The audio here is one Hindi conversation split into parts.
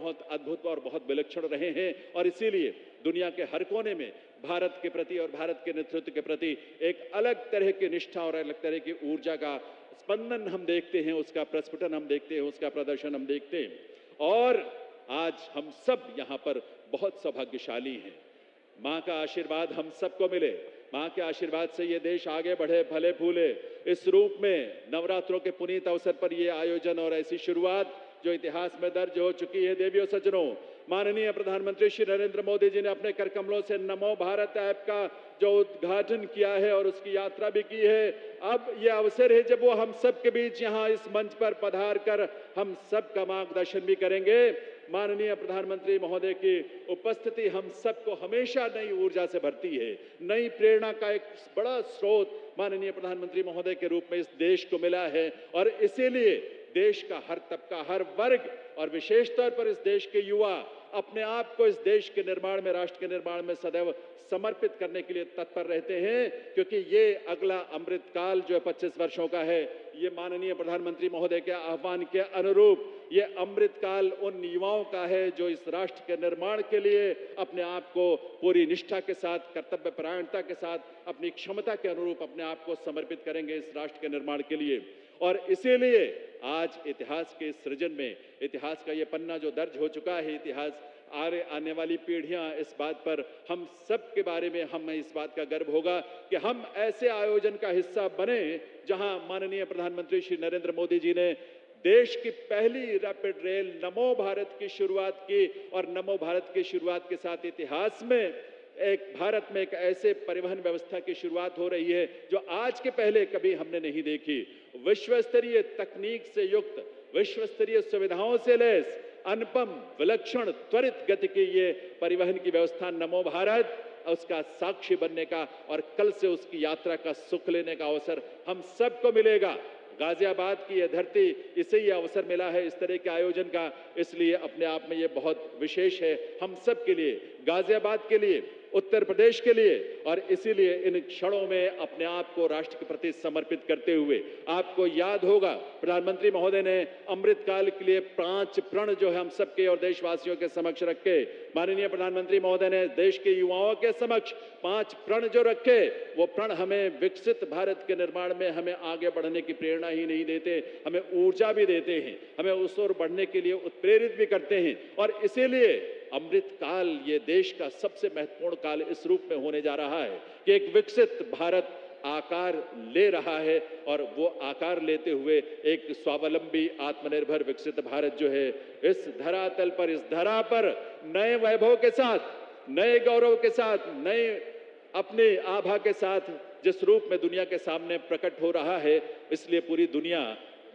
बहुत अद्भुत और बहुत विलक्षण रहे हैं और इसीलिए दुनिया के हर कोने में भारत के प्रति और भारत के नेतृत्व के प्रति एक अलग तरह की निष्ठा और अलग तरह की ऊर्जा का स्पंदन हम देखते हैं, उसका प्रस्फुटन हम देखते हैं, उसका प्रदर्शन हम देखते हैं। और आज हम सब यहाँ पर बहुत सौभाग्यशाली हैं। मां का आशीर्वाद हम सबको मिले, मां के आशीर्वाद से ये देश आगे बढ़े, फले फूले। इस रूप में नवरात्रों के पुनीत अवसर पर ये आयोजन और ऐसी शुरुआत जो इतिहास में दर्ज हो चुकी है। देवियों सज्जनों, माननीय प्रधानमंत्री श्री नरेंद्र मोदी जी ने अपने कर कमलों से नमो भारत ऐप का जो उद्घाटन किया है और उसकी यात्रा भी की है। अब ये अवसर है जब वो हम सब के बीच यहाँ इस मंच पर पधार कर हम सब का मार्गदर्शन भी करेंगे। माननीय प्रधानमंत्री महोदय की उपस्थिति हम सबको हमेशा नई ऊर्जा से भरती है, नई प्रेरणा का एक बड़ा स्रोत माननीय प्रधानमंत्री महोदय के रूप में इस देश को मिला है। और इसीलिए देश का हर तबका, हर वर्ग और विशेष तौर पर इस देश के युवा अपने आप को इस देश के निर्माण में, राष्ट्र के निर्माण में सदैव समर्पित करने के लिए तत्पर रहते हैं, क्योंकि ये अगला अमृत काल जो 25 वर्षों का है, ये माननीय प्रधानमंत्री महोदय के आह्वान के अनुरूप ये अमृत काल उन युवाओं का है जो इस राष्ट्र के निर्माण के लिए अपने आप को पूरी निष्ठा के साथ, कर्तव्य परायणता के साथ, अपनी क्षमता के अनुरूप अपने आप को समर्पित करेंगे इस राष्ट्र के निर्माण के लिए। और इसीलिए आज इतिहास के सृजन में, इतिहास का ये पन्ना जो दर्ज हो चुका है, इतिहास आने वाली पीढ़ियां इस बात पर हम सब के बारे में हमें इस बात का गर्व होगा कि हम ऐसे आयोजन का हिस्सा बने जहां माननीय प्रधानमंत्री श्री नरेंद्र मोदी जी ने देश की पहली रैपिड रेल नमो भारत की शुरुआत की। और नमो भारत की शुरुआत के साथ इतिहास में भारत में एक ऐसे परिवहन व्यवस्था की शुरुआत हो रही है जो आज के पहले कभी हमने नहीं देखी। विश्व स्तरीय तकनीक से युक्त, विश्व स्तरीय सुविधाओं से लैस, अनुपम, विलक्षण, त्वरित गति की ये परिवहन की व्यवस्था नमो भारत, उसका साक्षी बनने का और कल से उसकी यात्रा का सुख लेने का अवसर हम सबको मिलेगा। गाजियाबाद की यह धरती, इसे ये अवसर मिला है इस तरह के आयोजन का, इसलिए अपने आप में ये बहुत विशेष है हम सब के लिए, गाजियाबाद के लिए, उत्तर प्रदेश के लिए। और इसीलिए इन क्षणों में अपने आप को राष्ट्र के प्रति समर्पित करते हुए, आपको याद होगा प्रधानमंत्री महोदय ने अमृत काल के लिए 5 प्रण जो है हम सबके और देशवासियों के समक्ष रखे। माननीय प्रधानमंत्री महोदय ने देश के युवाओं के समक्ष 5 प्रण जो रखे, वो प्रण हमें विकसित भारत के निर्माण में हमें आगे बढ़ने की प्रेरणा ही नहीं देते, हमें ऊर्जा भी देते हैं, हमें उस ओर बढ़ने के लिए उत्प्रेरित भी करते हैं। और इसीलिए अमृत काल ये देश का सबसे महत्वपूर्ण काल इस रूप में होने जा रहा है कि एक विकसित भारत आकार ले रहा है और वो आकार लेते हुए एक स्वावलंबी, आत्मनिर्भर, विकसित भारत जो है इस धरातल पर, इस धरा पर नए वैभव के साथ, नए गौरव के साथ, नए अपने आभा के साथ जिस रूप में दुनिया के सामने प्रकट हो रहा है, इसलिए पूरी दुनिया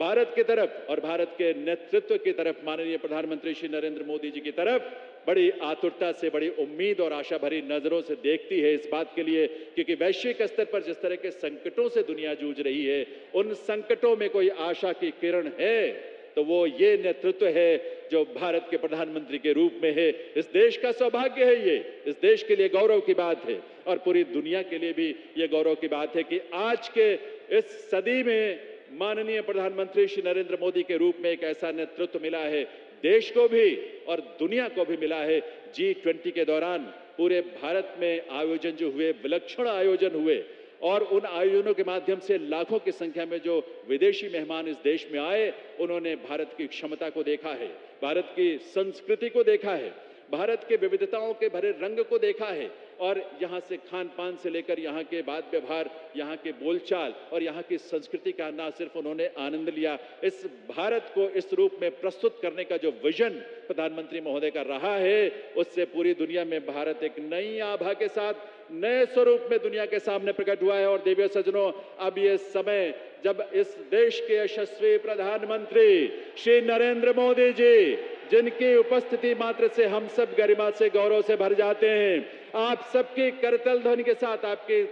भारत की तरफ और भारत के नेतृत्व की तरफ, माननीय प्रधानमंत्री श्री नरेंद्र मोदी जी की तरफ बड़ी आतुरता से, बड़ी उम्मीद और आशा भरी नजरों से देखती है इस बात के लिए, क्योंकि वैश्विक स्तर पर जिस तरह के संकटों से दुनिया जूझ रही है, उन संकटों में कोई आशा की किरण है तो वो ये नेतृत्व है जो भारत के प्रधानमंत्री के रूप में है। इस देश का सौभाग्य है ये, इस देश के लिए गौरव की बात है और पूरी दुनिया के लिए भी ये गौरव की बात है कि आज के इस सदी में माननीय प्रधानमंत्री श्री नरेंद्र मोदी के रूप में एक ऐसा नेतृत्व मिला है, देश को भी और दुनिया को भी मिला है। G20 के दौरान पूरे भारत में आयोजन जो हुए, विलक्षण आयोजन हुए और उन आयोजनों के माध्यम से लाखों की संख्या में जो विदेशी मेहमान इस देश में आए, उन्होंने भारत की क्षमता को देखा है, भारत की संस्कृति को देखा है, भारत के विविधताओं के भरे रंग को देखा है और यहाँ से खान पान से लेकर यहाँ के बात व्यवहार, यहाँ के बोलचाल और यहाँ की संस्कृति का ना सिर्फ उन्होंने आनंद लिया, इस भारत को इस रूप में प्रस्तुत करने का जो विजन प्रधानमंत्री महोदय का रहा है, उससे पूरी दुनिया में भारत एक नई आभा के साथ, नए स्वरूप में दुनिया के सामने प्रकट हुआ है। और देवियों सज्जनों, अब ये समय जब इस देश के यशस्वी प्रधानमंत्री श्री नरेंद्र मोदी जी, जिनकी उपस्थिति मात्र से हम सब गरिमा से, गौरव से भर जाते हैं, आप सबकी करतल ध्वनि के साथ, आपके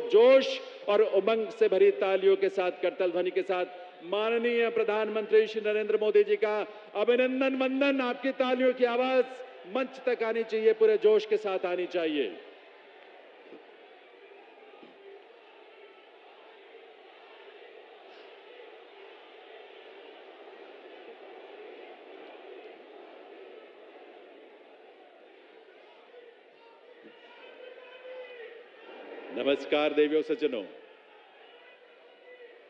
जोश और उमंग से भरी तालियों के साथ, करतल ध्वनि के साथ माननीय प्रधानमंत्री श्री नरेंद्र मोदी जी का अभिनंदन वंदन, आपकी तालियों की आवाज मंच तक आनी चाहिए, पूरे जोश के साथ आनी चाहिए। नमस्कार देवियों सज्जनों,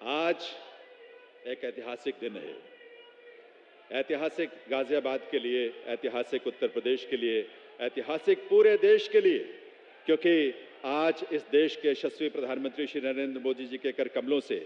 आज एक ऐतिहासिक दिन है। ऐतिहासिक गाजियाबाद के लिए, ऐतिहासिक उत्तर प्रदेश के लिए, ऐतिहासिक पूरे देश के लिए, क्योंकि आज इस देश के यशस्वी प्रधानमंत्री श्री नरेंद्र मोदी जी के कर कमलों से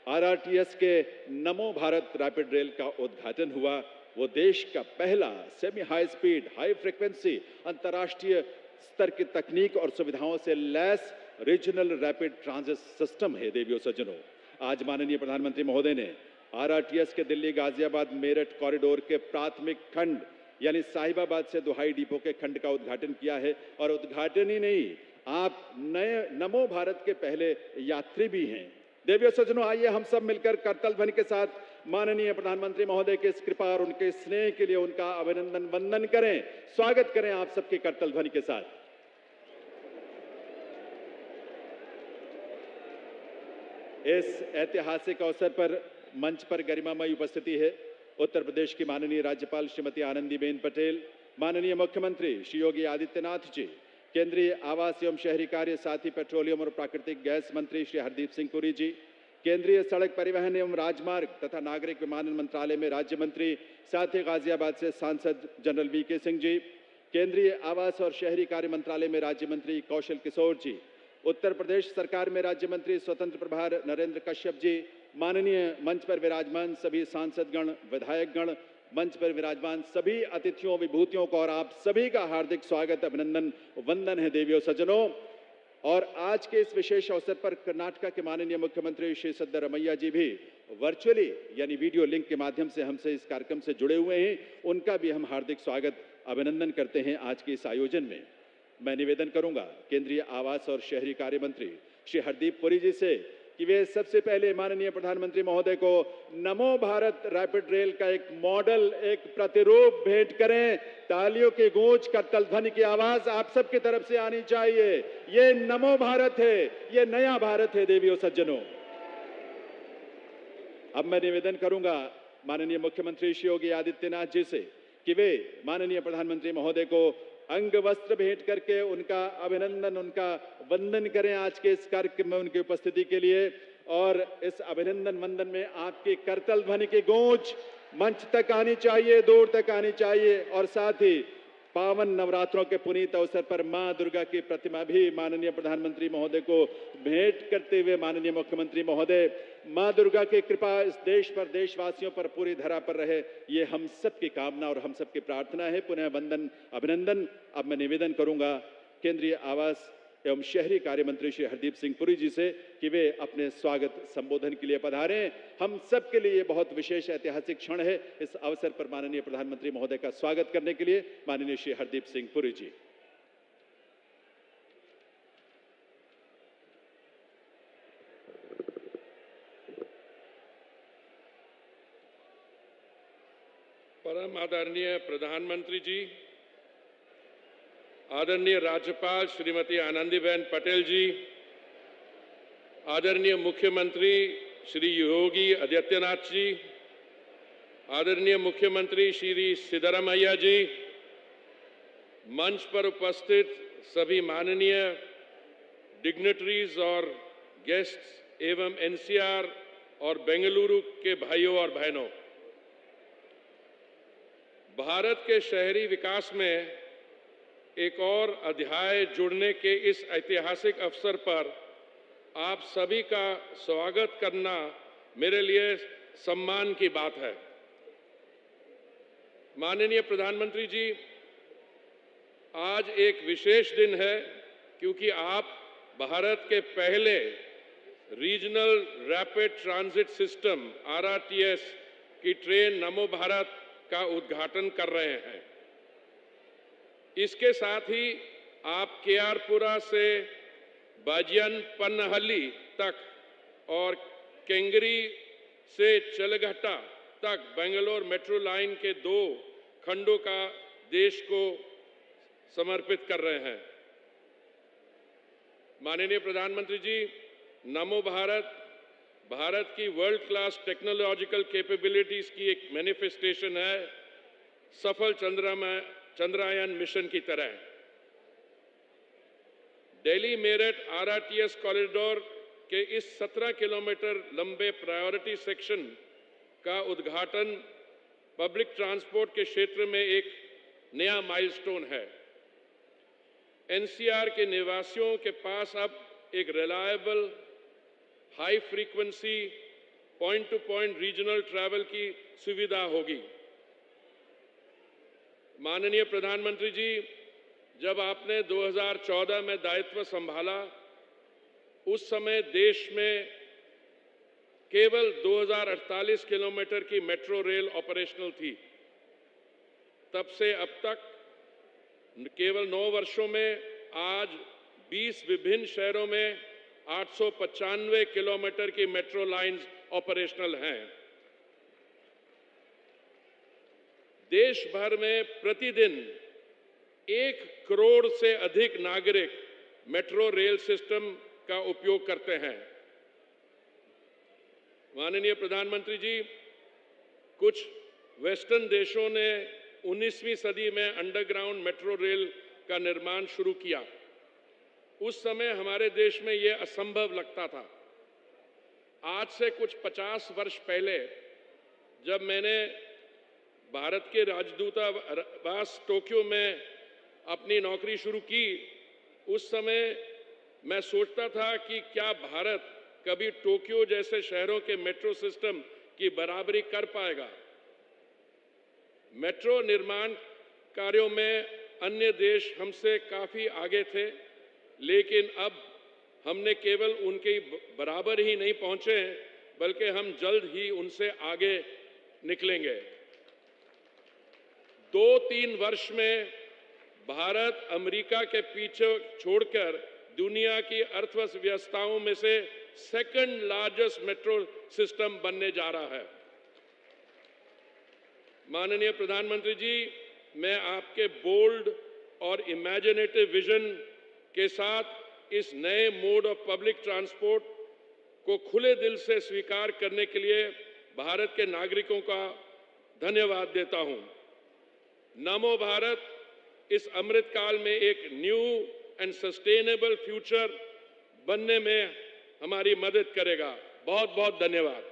आरआरटीएस के नमो भारत रैपिड रेल का उद्घाटन हुआ। वो देश का पहला semi high speed, high frequency, अंतर्राष्ट्रीय स्तर की तकनीक और सुविधाओं से lace regional rapid transit system है। देवियों सज्जनों, आज माननीय प्रधानमंत्री महोदय ने आरआरटीएस के दिल्ली गाजियाबाद मेरठ कॉरिडोर के प्राथमिक खंड यानी साहिबाबाद से दुहाई डिपो के खंड का उद्घाटन किया है। और उद्घाटन ही नहीं, आप नए नमो भारत के पहले यात्री भी हैं। देवियों सज्जनों, आइए हम सब मिलकर करतल ध्वनि के साथ माननीय प्रधानमंत्री महोदय के इस कृपा और उनके स्नेह के लिए उनका अभिनंदन वंदन करें, स्वागत करें आप सबके करतल ध्वनि के साथ। इस ऐतिहासिक अवसर पर मंच पर गरिमामयी उपस्थिति है उत्तर प्रदेश की माननीय राज्यपाल श्रीमती आनंदीबेन पटेल, माननीय मुख्यमंत्री श्री योगी आदित्यनाथ जी, केंद्रीय आवास एवं शहरी कार्य साथ ही पेट्रोलियम और प्राकृतिक गैस मंत्री श्री हरदीप सिंह पुरी जी, केंद्रीय सड़क परिवहन एवं राजमार्ग तथा नागरिक विमानन मंत्रालय में राज्य मंत्री, साथ ही गाजियाबाद से सांसद जनरल वीके सिंह जी, केंद्रीय आवास और शहरी कार्य मंत्रालय में राज्य मंत्री कौशल किशोर जी, उत्तर प्रदेश सरकार में राज्य मंत्री स्वतंत्र प्रभार नरेंद्र कश्यप जी, माननीय मंच पर विराजमान सभी सांसदगण, विधायकगण, मंच पर विराजमान सभी अतिथियों, विभूतियों को और आप सभी का हार्दिक स्वागत, अभिनंदन, वंदन है देवियों सज्जनों। और आज के इस विशेष अवसर पर कर्नाटक के माननीय मुख्यमंत्री श्री सिद्धरमैया जी भी वर्चुअली यानी वीडियो लिंक के माध्यम से हमसे इस कार्यक्रम से जुड़े हुए हैं। उनका भी हम हार्दिक स्वागत, अभिनंदन करते हैं आज के इस आयोजन में। मैं निवेदन करूंगा केंद्रीय आवास और शहरी कार्य मंत्री श्री हरदीप पुरी जी से कि वे सबसे पहले माननीय प्रधानमंत्री महोदय को नमो भारत रैपिड रेल का एक मॉडल, एक प्रतिरूप भेंट करें। तालियों की गूंज, करतल ध्वनि की आवाज आप सबकी तरफ से आनी चाहिए। ये नमो भारत है, ये नया भारत है देवियों सज्जनों। अब मैं निवेदन करूंगा माननीय मुख्यमंत्री श्री योगी आदित्यनाथ जी से कि वे माननीय प्रधानमंत्री महोदय को अंग वस्त्र भेंट करके उनका अभिनंदन, उनका वंदन करें आज के इस कार्यक्रम में उनकी उपस्थिति के लिए। और इस अभिनंदन वंदन में आपकी करतल ध्वनि की गूंज मंच तक आनी चाहिए, दूर तक आनी चाहिए। और साथ ही पावन नवरात्रों के पुनीत अवसर पर मां दुर्गा की प्रतिमा भी माननीय प्रधानमंत्री महोदय को भेंट करते हुए माननीय मुख्यमंत्री महोदय, मां दुर्गा की कृपा इस देश पर, देशवासियों पर, पूरी धरा पर रहे, ये हम सबकी कामना और हम सबकी प्रार्थना है। पुनः वंदन, अभिनंदन। अब मैं निवेदन करूंगा केंद्रीय आवास एवं शहरी कार्य मंत्री श्री हरदीप सिंह पुरी जी से कि वे अपने स्वागत संबोधन के लिए पधारें। हम सब के लिए ये बहुत विशेष ऐतिहासिक क्षण है। इस अवसर पर माननीय प्रधानमंत्री महोदय का स्वागत करने के लिए माननीय श्री हरदीप सिंह पुरी जी। परम आदरणीय प्रधानमंत्री जी, आदरणीय राज्यपाल श्रीमती आनंदीबेन पटेल जी, आदरणीय मुख्यमंत्री श्री योगी आदित्यनाथ जी, आदरणीय मुख्यमंत्री श्री सिद्धरमैया जी, मंच पर उपस्थित सभी माननीय डिग्नेटरीज और गेस्ट्स एवं एनसीआर और बेंगलुरु के भाइयों और बहनों, भारत के शहरी विकास में एक और अध्याय जुड़ने के इस ऐतिहासिक अवसर पर आप सभी का स्वागत करना मेरे लिए सम्मान की बात है। माननीय प्रधानमंत्री जी, आज एक विशेष दिन है क्योंकि आप भारत के पहले regional rapid transit system RRTS की ट्रेन नमो भारत का उद्घाटन कर रहे हैं। इसके साथ ही आप केआरपुरा से बाजियनपन्नहल्ली तक और केंगरी से चलघट्टा तक बेंगलोर मेट्रो लाइन के 2 खंडों का देश को समर्पित कर रहे हैं। माननीय प्रधानमंत्री जी, नमो भारत भारत की वर्ल्ड क्लास टेक्नोलॉजिकल कैपेबिलिटीज की एक मैनिफेस्टेशन है, सफल चंद्रयान मिशन की तरह। दिल्ली मेरठ आरआरटीएस कॉरिडोर के इस 17 किलोमीटर लंबे प्रायोरिटी सेक्शन का उद्घाटन पब्लिक ट्रांसपोर्ट के क्षेत्र में एक नया माइलस्टोन है। एनसीआर के निवासियों के पास अब एक reliable, high frequency, point two point regional travel की सुविधा होगी। माननीय प्रधानमंत्री जी, जब आपने 2014 में दायित्व संभाला, उस समय देश में केवल 2048 किलोमीटर की मेट्रो रेल ऑपरेशनल थी। तब से अब तक केवल 9 वर्षों में आज 20 विभिन्न शहरों में 895 किलोमीटर की मेट्रो लाइंस ऑपरेशनल हैं। देश भर में प्रतिदिन 1 करोड़ से अधिक नागरिक मेट्रो रेल सिस्टम का उपयोग करते हैं। माननीय प्रधानमंत्री जी, कुछ वेस्टर्न देशों ने 19वीं सदी में अंडरग्राउंड मेट्रो रेल का निर्माण शुरू किया। उस समय हमारे देश में यह असंभव लगता था। आज से कुछ 50 वर्ष पहले जब मैंने भारत के राजदूतावास टोक्यो में अपनी नौकरी शुरू की, उस समय मैं सोचता था कि क्या भारत कभी टोक्यो जैसे शहरों के मेट्रो सिस्टम की बराबरी कर पाएगा। मेट्रो निर्माण कार्यों में अन्य देश हमसे काफी आगे थे, लेकिन अब हमने केवल उनके बराबर ही नहीं पहुंचे, बल्कि हम जल्द ही उनसे आगे निकलेंगे। 2-3 वर्ष में भारत अमेरिका के पीछे छोड़कर दुनिया की अर्थव्यवस्थाओं में से सेकंड लार्जेस्ट मेट्रो सिस्टम बनने जा रहा है। माननीय प्रधानमंत्री जी, मैं आपके बोल्ड और इमेजिनेटिव विजन के साथ इस नए मोड ऑफ पब्लिक ट्रांसपोर्ट को खुले दिल से स्वीकार करने के लिए भारत के नागरिकों का धन्यवाद देता हूं। नमो भारत इस अमृत काल में एक न्यू एंड सस्टेनेबल फ्यूचर बनने में हमारी मदद करेगा। बहुत बहुत धन्यवाद।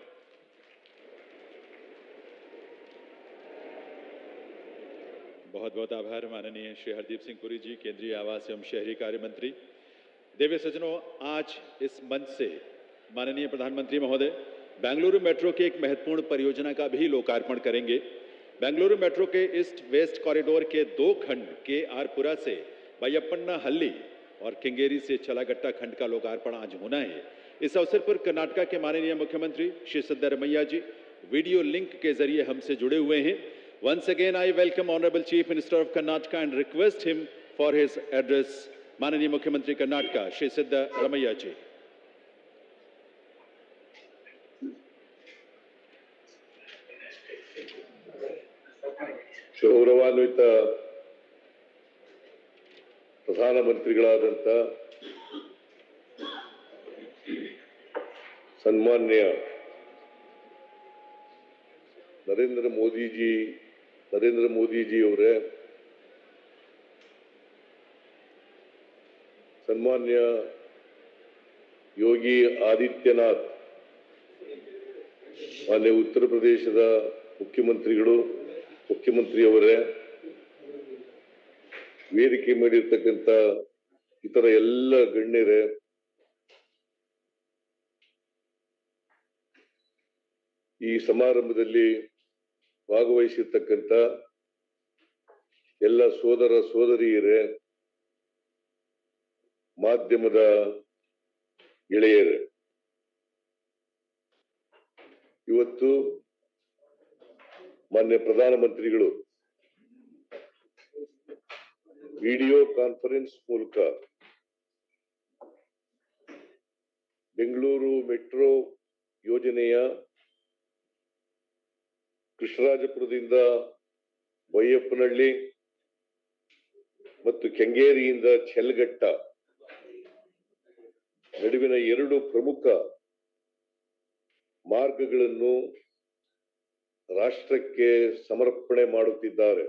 बहुत बहुत आभार माननीय श्री हरदीप सिंह पुरी जी, केंद्रीय आवास एवं शहरी कार्य मंत्री। देवी सज्जनों, आज इस मंच से माननीय प्रधानमंत्री महोदय बेंगलुरु मेट्रो की एक महत्वपूर्ण परियोजना का भी लोकार्पण करेंगे। बेंगलुरु मेट्रो के ईस्ट वेस्ट कॉरिडोर के 2 खंड के आरपुरा से बैयप्पन्ना हल्ली और केंगेरी से चलागट्टा खंड का लोकार्पण आज होना है। इस अवसर पर कर्नाटका के माननीय मुख्यमंत्री श्री सिद्धरमैया जी वीडियो लिंक के जरिए हमसे जुड़े हुए हैं। Once again, I welcome Honorable Chief Minister of Karnataka and request him for his address. माननीय मुख्यमंत्री कर्नाटका श्री सिद्धरमैया जी। ಗೌರವಾನ್ವಿತ ಪ್ರಧಾನಮಂತ್ರಿಗಳಾದಂಥ ಸನ್ಮಾನ್ಯ ನರೇಂದ್ರ ಮೋದಿಜಿ ಅವರೇ, ಸನ್ಮಾನ್ಯ ಯೋಗಿ ಆದಿತ್ಯನಾಥ್, ಮಾನ್ಯ ಉತ್ತರ ಪ್ರದೇಶದ ಮುಖ್ಯಮಂತ್ರಿಯವರೇ, ವೇದಿಕೆ ಮೇಲಿರ್ತಕ್ಕಂಥ ಇತರ ಎಲ್ಲ ಗಣ್ಯರೇ, ಈ ಸಮಾರಂಭದಲ್ಲಿ ಭಾಗವಹಿಸಿರ್ತಕ್ಕಂಥ ಎಲ್ಲ ಸೋದರ ಸೋದರಿಯರೇ, ಮಾಧ್ಯಮದ ಗೆಳೆಯರೇ, ಇವತ್ತು ಮಾನ್ಯ ಪ್ರಧಾನಮಂತ್ರಿಗಳು ವಿಡಿಯೋ ಕಾನ್ಫರೆನ್ಸ್ ಮೂಲಕ ಬೆಂಗಳೂರು ಮೆಟ್ರೋ ಯೋಜನೆಯ ಕೃಷ್ಣರಾಜಪುರದಿಂದ ಬೈಯಪ್ಪನಹಳ್ಳಿ ಮತ್ತು ಕೆಂಗೇರಿಯಿಂದ ಚೆಲ್ಗಟ್ಟ ನಡುವಿನ 2 ಪ್ರಮುಖ ಮಾರ್ಗಗಳನ್ನು ರಾಷ್ಟ್ರಕ್ಕೆ ಸಮರ್ಪಣೆ ಮಾಡುತ್ತಿದ್ದಾರೆ.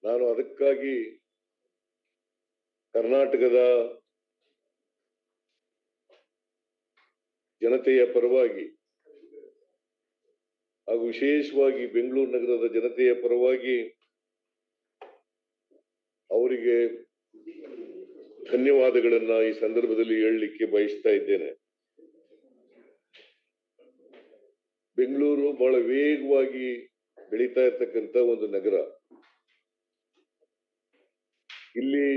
ನಾನು ಅದಕ್ಕಾಗಿ ಕರ್ನಾಟಕದ ಜನತೆಯ ಪರವಾಗಿ ಹಾಗೂ ವಿಶೇಷವಾಗಿ ಬೆಂಗಳೂರು ನಗರದ ಜನತೆಯ ಪರವಾಗಿ ಅವರಿಗೆ ಧನ್ಯವಾದಗಳನ್ನ ಈ ಸಂದರ್ಭದಲ್ಲಿ ಹೇಳಲಿಕ್ಕೆ ಬಯಸ್ತಾ ಇದ್ದೇನೆ. ಬೆಂಗಳೂರು ಬಹಳ ವೇಗವಾಗಿ ಬೆಳೀತಾ ಇರ್ತಕ್ಕಂಥ ಒಂದು ನಗರ. ಇಲ್ಲಿ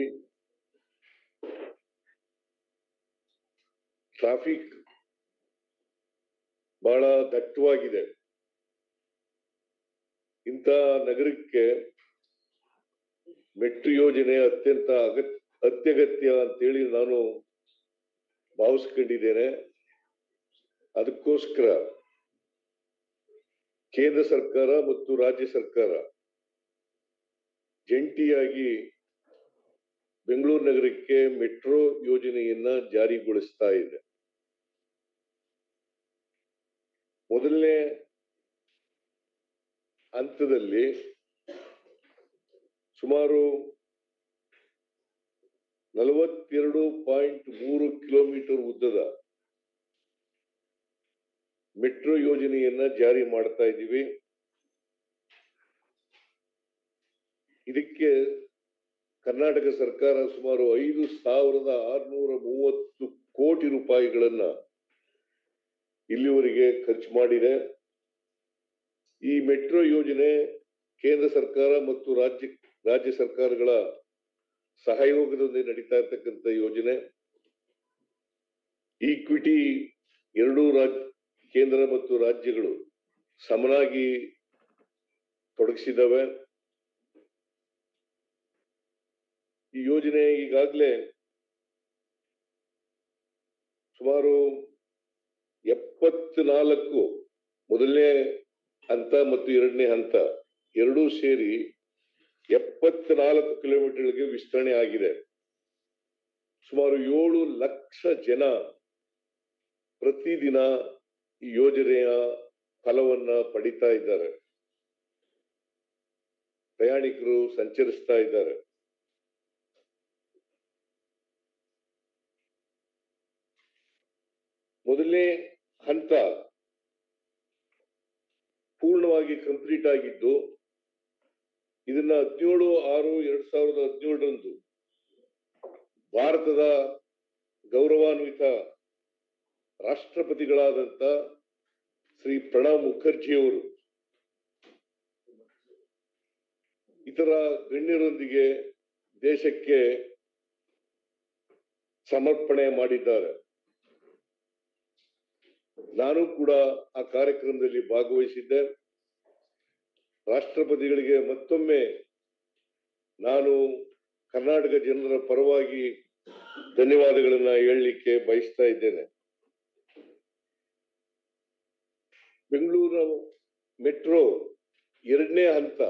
ಟ್ರಾಫಿಕ್ ಬಹಳ ದಟ್ಟವಾಗಿದೆ. ಇಂಥ ನಗರಕ್ಕೆ ಮೆಟ್ರೋ ಯೋಜನೆ ಅತ್ಯಂತ ಅತ್ಯಗತ್ಯ ಅಂತೇಳಿ ನಾನು ಭಾವಿಸ್ಕೊಂಡಿದ್ದೇನೆ. ಅದಕ್ಕೋಸ್ಕರ ಕೇಂದ್ರ ಸರ್ಕಾರ ಮತ್ತು ರಾಜ್ಯ ಸರ್ಕಾರ ಜಂಟಿಯಾಗಿ ಬೆಂಗಳೂರು ನಗರಕ್ಕೆ ಮೆಟ್ರೋ ಯೋಜನೆಯನ್ನ ಜಾರಿಗೊಳಿಸ್ತಾ ಇದೆ. ಮೊದಲನೇ ಹಂತದಲ್ಲಿ ಸುಮಾರು 42.3 ಕಿಲೋಮೀಟರ್ ಉದ್ದದ ಮೆಟ್ರೋ ಯೋಜನೆಯನ್ನ ಜಾರಿ ಮಾಡ್ತಾ ಇದ್ದೀವಿ. ಇದಕ್ಕೆ ಕರ್ನಾಟಕ ಸರ್ಕಾರ ಸುಮಾರು 5,630 ಕೋಟಿ ರೂಪಾಯಿಗಳನ್ನ ಇಲ್ಲಿವರೆಗೆ ಖರ್ಚು ಮಾಡಿದೆ. ಈ ಮೆಟ್ರೋ ಯೋಜನೆ ಕೇಂದ್ರ ಸರ್ಕಾರ ಮತ್ತು ರಾಜ್ಯ ಸರ್ಕಾರಗಳ ಸಹಯೋಗದೊಂದಿಗೆ ನಡೀತಾ ಇರ್ತಕ್ಕಂಥ ಯೋಜನೆ. ಈಕ್ವಿಟಿ ಎರಡೂ ಕೇಂದ್ರ ಮತ್ತು ರಾಜ್ಯಗಳು ಸಮನಾಗಿ ತೊಡಗಿಸಿದವೆ. ಈ ಯೋಜನೆ ಈಗಾಗಲೇ ಸುಮಾರು 74 ಮೊದಲನೇ ಹಂತ ಮತ್ತು ಎರಡನೇ ಹಂತ ಎರಡೂ ಸೇರಿ 74 ಕಿಲೋಮೀಟರ್ಗೆ ವಿಸ್ತರಣೆ ಆಗಿದೆ. ಸುಮಾರು 7 ಲಕ್ಷ ಜನ ಪ್ರತಿದಿನ ಈ ಯೋಜನೆಯ ಫಲವನ್ನ ಪಡಿತಾ ಇದ್ದಾರೆ. ಪ್ರಯಾಣಿಕರು ಸಂಚರಿಸ್ತಾ ಇದ್ದಾರೆ. ಮೊದಲನೇ ಹಂತ ಪೂರ್ಣವಾಗಿ ಕಂಪ್ಲೀಟ್ ಆಗಿದ್ದು ಇದನ್ನ 17/6/2017 ಭಾರತದ ಗೌರವಾನ್ವಿತ ರಾಷ್ಟ್ರಪತಿಗಳಾದಂತ ಶ್ರೀ ಪ್ರಣಬ್ ಮುಖರ್ಜಿ ಅವರು ಇತರ ಗಣ್ಯರೊಂದಿಗೆ ದೇಶಕ್ಕೆ ಸಮರ್ಪಣೆ ಮಾಡಿದ್ದಾರೆ. ನಾನು ಕೂಡ ಆ ಕಾರ್ಯಕ್ರಮದಲ್ಲಿ ಭಾಗವಹಿಸಿದ್ದೆ. ರಾಷ್ಟ್ರಪತಿಗಳಿಗೆ ಮತ್ತೊಮ್ಮೆ ನಾನು ಕರ್ನಾಟಕ ಜನರ ಪರವಾಗಿ ಧನ್ಯವಾದಗಳನ್ನ ಹೇಳಲಿಕ್ಕೆ ಬಯಸ್ತಾ ಇದ್ದೇನೆ. ಬೆಂಗಳೂರು ಮೆಟ್ರೋ ಎರಡನೇ ಹಂತ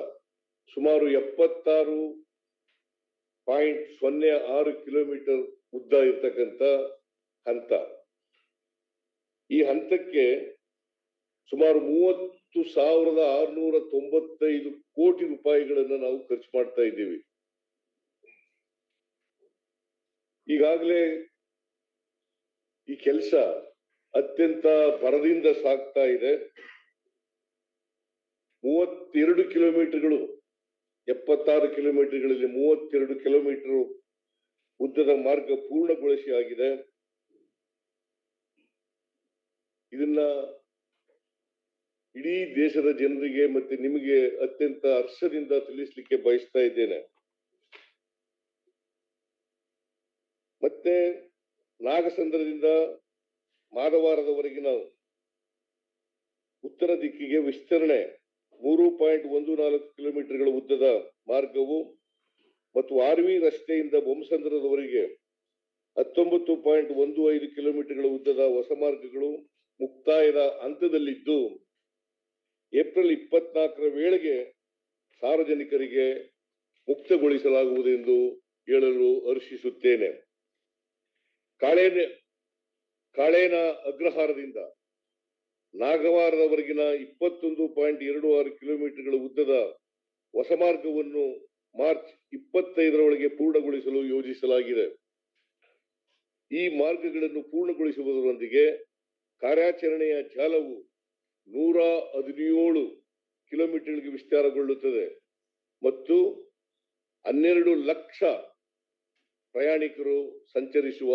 ಸುಮಾರು 76.06 ಕಿಲೋಮೀಟರ್ ಉದ್ದ ಇರ್ತಕ್ಕಂಥ ಹಂತ. ಈ ಹಂತಕ್ಕೆ ಸುಮಾರು 30,695 ಕೋಟಿ ರೂಪಾಯಿಗಳನ್ನ ನಾವು ಖರ್ಚು ಮಾಡ್ತಾ ಇದ್ದೀವಿ. ಈಗಾಗಲೇ ಈ ಕೆಲಸ ಅತ್ಯಂತ ಭರದಿಂದ ಸಾಗ್ತಾ ಇದೆ. 32 ಕಿಲೋಮೀಟರ್ಗಳು 76 ಕಿಲೋಮೀಟರ್ಗಳಲ್ಲಿ 32 ಕಿಲೋಮೀಟರ್ ಉದ್ದದ ಮಾರ್ಗ ಪೂರ್ಣಗೊಳಿಸಿ ಆಗಿದೆ. ಇದನ್ನ ಇಡೀ ದೇಶದ ಜನರಿಗೆ ಮತ್ತೆ ನಿಮಗೆ ಅತ್ಯಂತ ಹರ್ಷದಿಂದ ತಿಳಿಸ್ಲಿಕ್ಕೆ ಬಯಸ್ತಾ ಇದ್ದೇನೆ. ಮತ್ತೆ ನಾಗಸಂದ್ರದಿಂದ ಮಾಧವಾರದವರೆಗಿನ ಉತ್ತರ ದಿಕ್ಕಿಗೆ ವಿಸ್ತರಣೆ 3.14 ಕಿಲೋಮೀಟರ್ಗಳ ಉದ್ದದ ಮಾರ್ಗವು ಮತ್ತು ಆರ್ವಿ ರಸ್ತೆಯಿಂದ ಬೊಮ್ಮಸಂದ್ರದವರೆಗೆ 19.15 ಕಿಲೋಮೀಟರ್ಗಳ ಉದ್ದದ ಹೊಸ ಮಾರ್ಗಗಳು ಮುಕ್ತಾಯದ ಹಂತದಲ್ಲಿದ್ದು ಏಪ್ರಿಲ್ 24ರ ವೇಳೆಗೆ ಸಾರ್ವಜನಿಕರಿಗೆ ಮುಕ್ತಗೊಳಿಸಲಾಗುವುದೆಂದು ಹೇಳಲು ಹರ್ಷಿಸುತ್ತೇನೆ. ಕಾಳೇನ ಅಗ್ರಹಾರದಿಂದ ನಾಗವಾರದವರೆಗಿನ 21.26 ಕಿಲೋಮೀಟರ್ಗಳ ಉದ್ದದ ಹೊಸ ಮಾರ್ಗವನ್ನು ಮಾರ್ಚ್ 25ರೊಳಗೆ ಪೂರ್ಣಗೊಳಿಸಲು ಯೋಜಿಸಲಾಗಿದೆ. ಈ ಮಾರ್ಗಗಳನ್ನು ಪೂರ್ಣಗೊಳಿಸುವುದರೊಂದಿಗೆ ಕಾರ್ಯಾಚರಣೆಯ ಜಾಲವು 117 ಕಿಲೋಮೀಟರ್ಗೆ ವಿಸ್ತಾರಗೊಳ್ಳುತ್ತದೆ ಮತ್ತು 12 ಲಕ್ಷ ಪ್ರಯಾಣಿಕರು ಸಂಚರಿಸುವ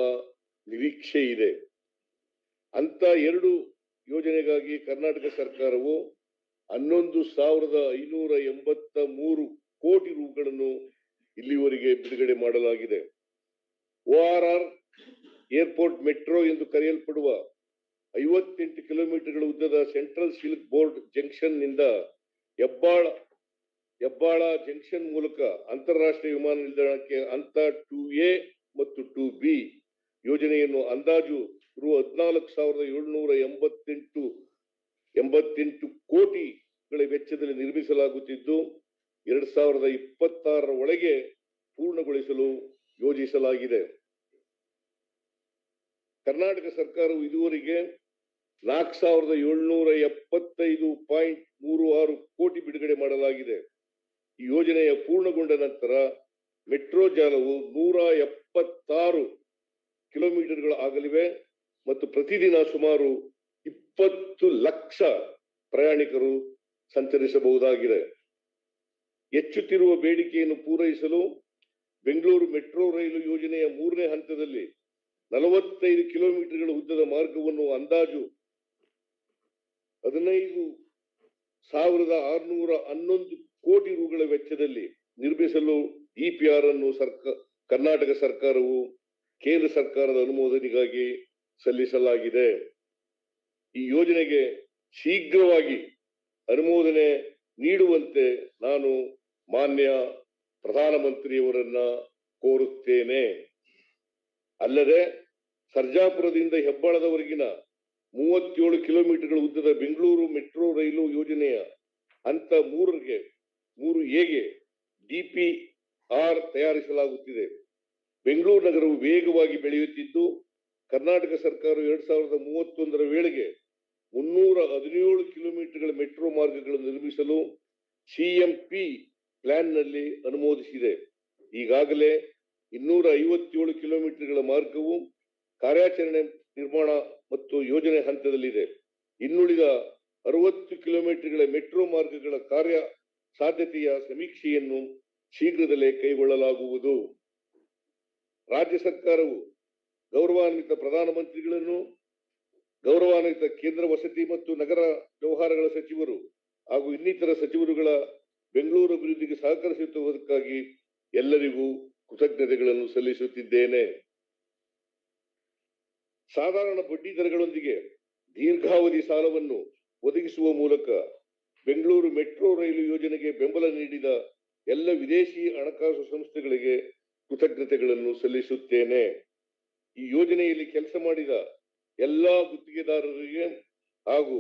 ನಿರೀಕ್ಷೆ ಇದೆ. ಅಂತ 2 ಯೋಜನೆಗಾಗಿ ಕರ್ನಾಟಕ ಸರ್ಕಾರವು 11,583 ಕೋಟಿ ರೂಗಳನ್ನು ಇಲ್ಲಿವರೆಗೆ ಬಿಡುಗಡೆ ಮಾಡಲಾಗಿದೆ. ORR ಏರ್ಪೋರ್ಟ್ ಮೆಟ್ರೋ ಎಂದು ಕರೆಯಲ್ಪಡುವ 58 ಕಿಲೋಮೀಟರ್ಗಳ ಉದ್ದದ ಸೆಂಟ್ರಲ್ ಸಿಲ್ಕ್ ಬೋರ್ಡ್ ಜಂಕ್ಷನ್ ನಿಂದ ಹೆಬ್ಬಾಳ ಜಂಕ್ಷನ್ ಮೂಲಕ ಅಂತಾರಾಷ್ಟ್ರೀಯ ವಿಮಾನ ನಿಲ್ದಾಣಕ್ಕೆ ಹಂತ 2A ಮತ್ತು 2B ಯೋಜನೆಯನ್ನು ಅಂದಾಜು ರು 14,788 ಕೋಟಿಗಳ ವೆಚ್ಚದಲ್ಲಿ ನಿರ್ಮಿಸಲಾಗುತ್ತಿದ್ದು 2026ರ ಒಳಗೆ ಪೂರ್ಣಗೊಳಿಸಲು ಯೋಜಿಸಲಾಗಿದೆ. ಕರ್ನಾಟಕ ಸರ್ಕಾರವು ಇದುವರೆಗೆ 4,775.36 ಕೋಟಿ ಬಿಡುಗಡೆ ಮಾಡಲಾಗಿದೆ. ಈ ಯೋಜನೆಯ ಪೂರ್ಣಗೊಂಡ ನಂತರ ಮೆಟ್ರೋ ಜಾಲವು 176 ಕಿಲೋಮೀಟರ್ಗಳು ಆಗಲಿವೆ ಮತ್ತು ಪ್ರತಿದಿನ ಸುಮಾರು 20 ಲಕ್ಷ ಪ್ರಯಾಣಿಕರು ಸಂಚರಿಸಬಹುದಾಗಿದೆ. ಹೆಚ್ಚುತ್ತಿರುವ ಬೇಡಿಕೆಯನ್ನು ಪೂರೈಸಲು ಬೆಂಗಳೂರು ಮೆಟ್ರೋ ರೈಲು ಯೋಜನೆಯ 3ನೇ ಹಂತದಲ್ಲಿ 45 ಕಿಲೋಮೀಟರ್ಗಳ ಉದ್ದದ ಮಾರ್ಗವನ್ನು ಅಂದಾಜು 15,611 ಕೋಟಿ ರೂಗಳ ವೆಚ್ಚದಲ್ಲಿ ನಿರ್ಮಿಸಲು DPR ಅನ್ನು ಕರ್ನಾಟಕ ಸರ್ಕಾರವು ಕೇಂದ್ರ ಸರ್ಕಾರದ ಅನುಮೋದನೆಗಾಗಿ ಸಲ್ಲಿಸಲಾಗಿದೆ. ಈ ಯೋಜನೆಗೆ ಶೀಘ್ರವಾಗಿ ಅನುಮೋದನೆ ನೀಡುವಂತೆ ನಾನು ಮಾನ್ಯ ಪ್ರಧಾನಮಂತ್ರಿಯವರನ್ನ ಕೋರುತ್ತೇನೆ. ಅಲ್ಲದೆ ಸರ್ಜಾಪುರದಿಂದ ಹೆಬ್ಬಾಳದವರೆಗಿನ 37 ಕಿಲೋಮೀಟರ್ಗಳ ಉದ್ದದ ಬೆಂಗಳೂರು ಮೆಟ್ರೋ ರೈಲು ಯೋಜನೆಯ ಹಂತ 3A DPR ತಯಾರಿಸಲಾಗುತ್ತಿದೆ. ಬೆಂಗಳೂರು ನಗರವು ವೇಗವಾಗಿ ಬೆಳೆಯುತ್ತಿದ್ದು ಕರ್ನಾಟಕ ಸರ್ಕಾರವು 2031ರ ವೇಳೆಗೆ 317 ಕಿಲೋಮೀಟರ್ಗಳ ಮೆಟ್ರೋ ಮಾರ್ಗಗಳನ್ನು ನಿರ್ಮಿಸಲು CMP ಪ್ಲಾನ್ನಲ್ಲಿ ಅನುಮೋದಿಸಿದೆ. ಈಗಾಗಲೇ 257 ಕಿಲೋಮೀಟರ್ಗಳ ಮಾರ್ಗವು ಕಾರ್ಯಾಚರಣೆ ನಿರ್ಮಾಣ ಮತ್ತು ಯೋಜನೆ ಹಂತದಲ್ಲಿದೆ. ಇನ್ನುಳಿದ 60 ಕಿಲೋಮೀಟರ್ಗಳ ಮೆಟ್ರೋ ಮಾರ್ಗಗಳ ಕಾರ್ಯ ಸಾಧ್ಯತೆಯ ಸಮೀಕ್ಷೆಯನ್ನು ಶೀಘ್ರದಲ್ಲೇ ಕೈಗೊಳ್ಳಲಾಗುವುದು. ರಾಜ್ಯ ಸರ್ಕಾರವು ಗೌರವಾನ್ವಿತ ಪ್ರಧಾನಮಂತ್ರಿಗಳನ್ನು, ಗೌರವಾನ್ವಿತ ಕೇಂದ್ರ ವಸತಿ ಮತ್ತು ನಗರ ವ್ಯವಹಾರಗಳ ಸಚಿವರು ಹಾಗೂ ಇನ್ನಿತರ ಸಚಿವರುಗಳ ಬೆಂಗಳೂರು ಅಭಿವೃದ್ಧಿಗೆ ಸಹಕರಿಸುತ್ತಿರುವುದಕ್ಕಾಗಿ ಎಲ್ಲರಿಗೂ ಕೃತಜ್ಞತೆಗಳನ್ನು ಸಲ್ಲಿಸುತ್ತಿದ್ದೇನೆ. ಸಾಧಾರಣ ಬಡ್ಡಿ ದರಗಳೊಂದಿಗೆ ದೀರ್ಘಾವಧಿ ಸಾಲವನ್ನು ಒದಗಿಸುವ ಮೂಲಕ ಬೆಂಗಳೂರು ಮೆಟ್ರೋ ರೈಲು ಯೋಜನೆಗೆ ಬೆಂಬಲ ನೀಡಿದ ಎಲ್ಲ ವಿದೇಶಿ ಹಣಕಾಸು ಸಂಸ್ಥೆಗಳಿಗೆ ಕೃತಜ್ಞತೆಗಳನ್ನು ಸಲ್ಲಿಸುತ್ತೇನೆ. ಈ ಯೋಜನೆಯಲ್ಲಿ ಕೆಲಸ ಮಾಡಿದ ಎಲ್ಲಾ ಗುತ್ತಿಗೆದಾರರಿಗೆ ಹಾಗೂ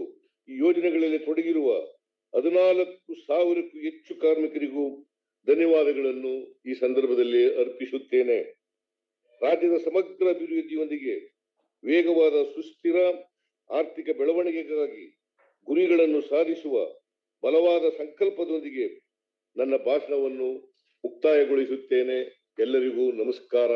ಈ ಯೋಜನೆಗಳಲ್ಲಿ ತೊಡಗಿರುವ 14,000ಕ್ಕೂ ಹೆಚ್ಚು ಕಾರ್ಮಿಕರಿಗೂ ಧನ್ಯವಾದಗಳನ್ನು ಈ ಸಂದರ್ಭದಲ್ಲಿ ಅರ್ಪಿಸುತ್ತೇನೆ. ರಾಜ್ಯದ ಸಮಗ್ರ ಅಭಿವೃದ್ಧಿಯೊಂದಿಗೆ ವೇಗವಾದ ಸುಸ್ಥಿರ ಆರ್ಥಿಕ ಬೆಳವಣಿಗೆಗಾಗಿ ಗುರಿಗಳನ್ನು ಸಾಧಿಸುವ ಬಲವಾದ ಸಂಕಲ್ಪದೊಂದಿಗೆ ನನ್ನ ಭಾಷಣವನ್ನು ಮುಕ್ತಾಯಗೊಳಿಸುತ್ತೇನೆ. ಎಲ್ಲರಿಗೂ ನಮಸ್ಕಾರ.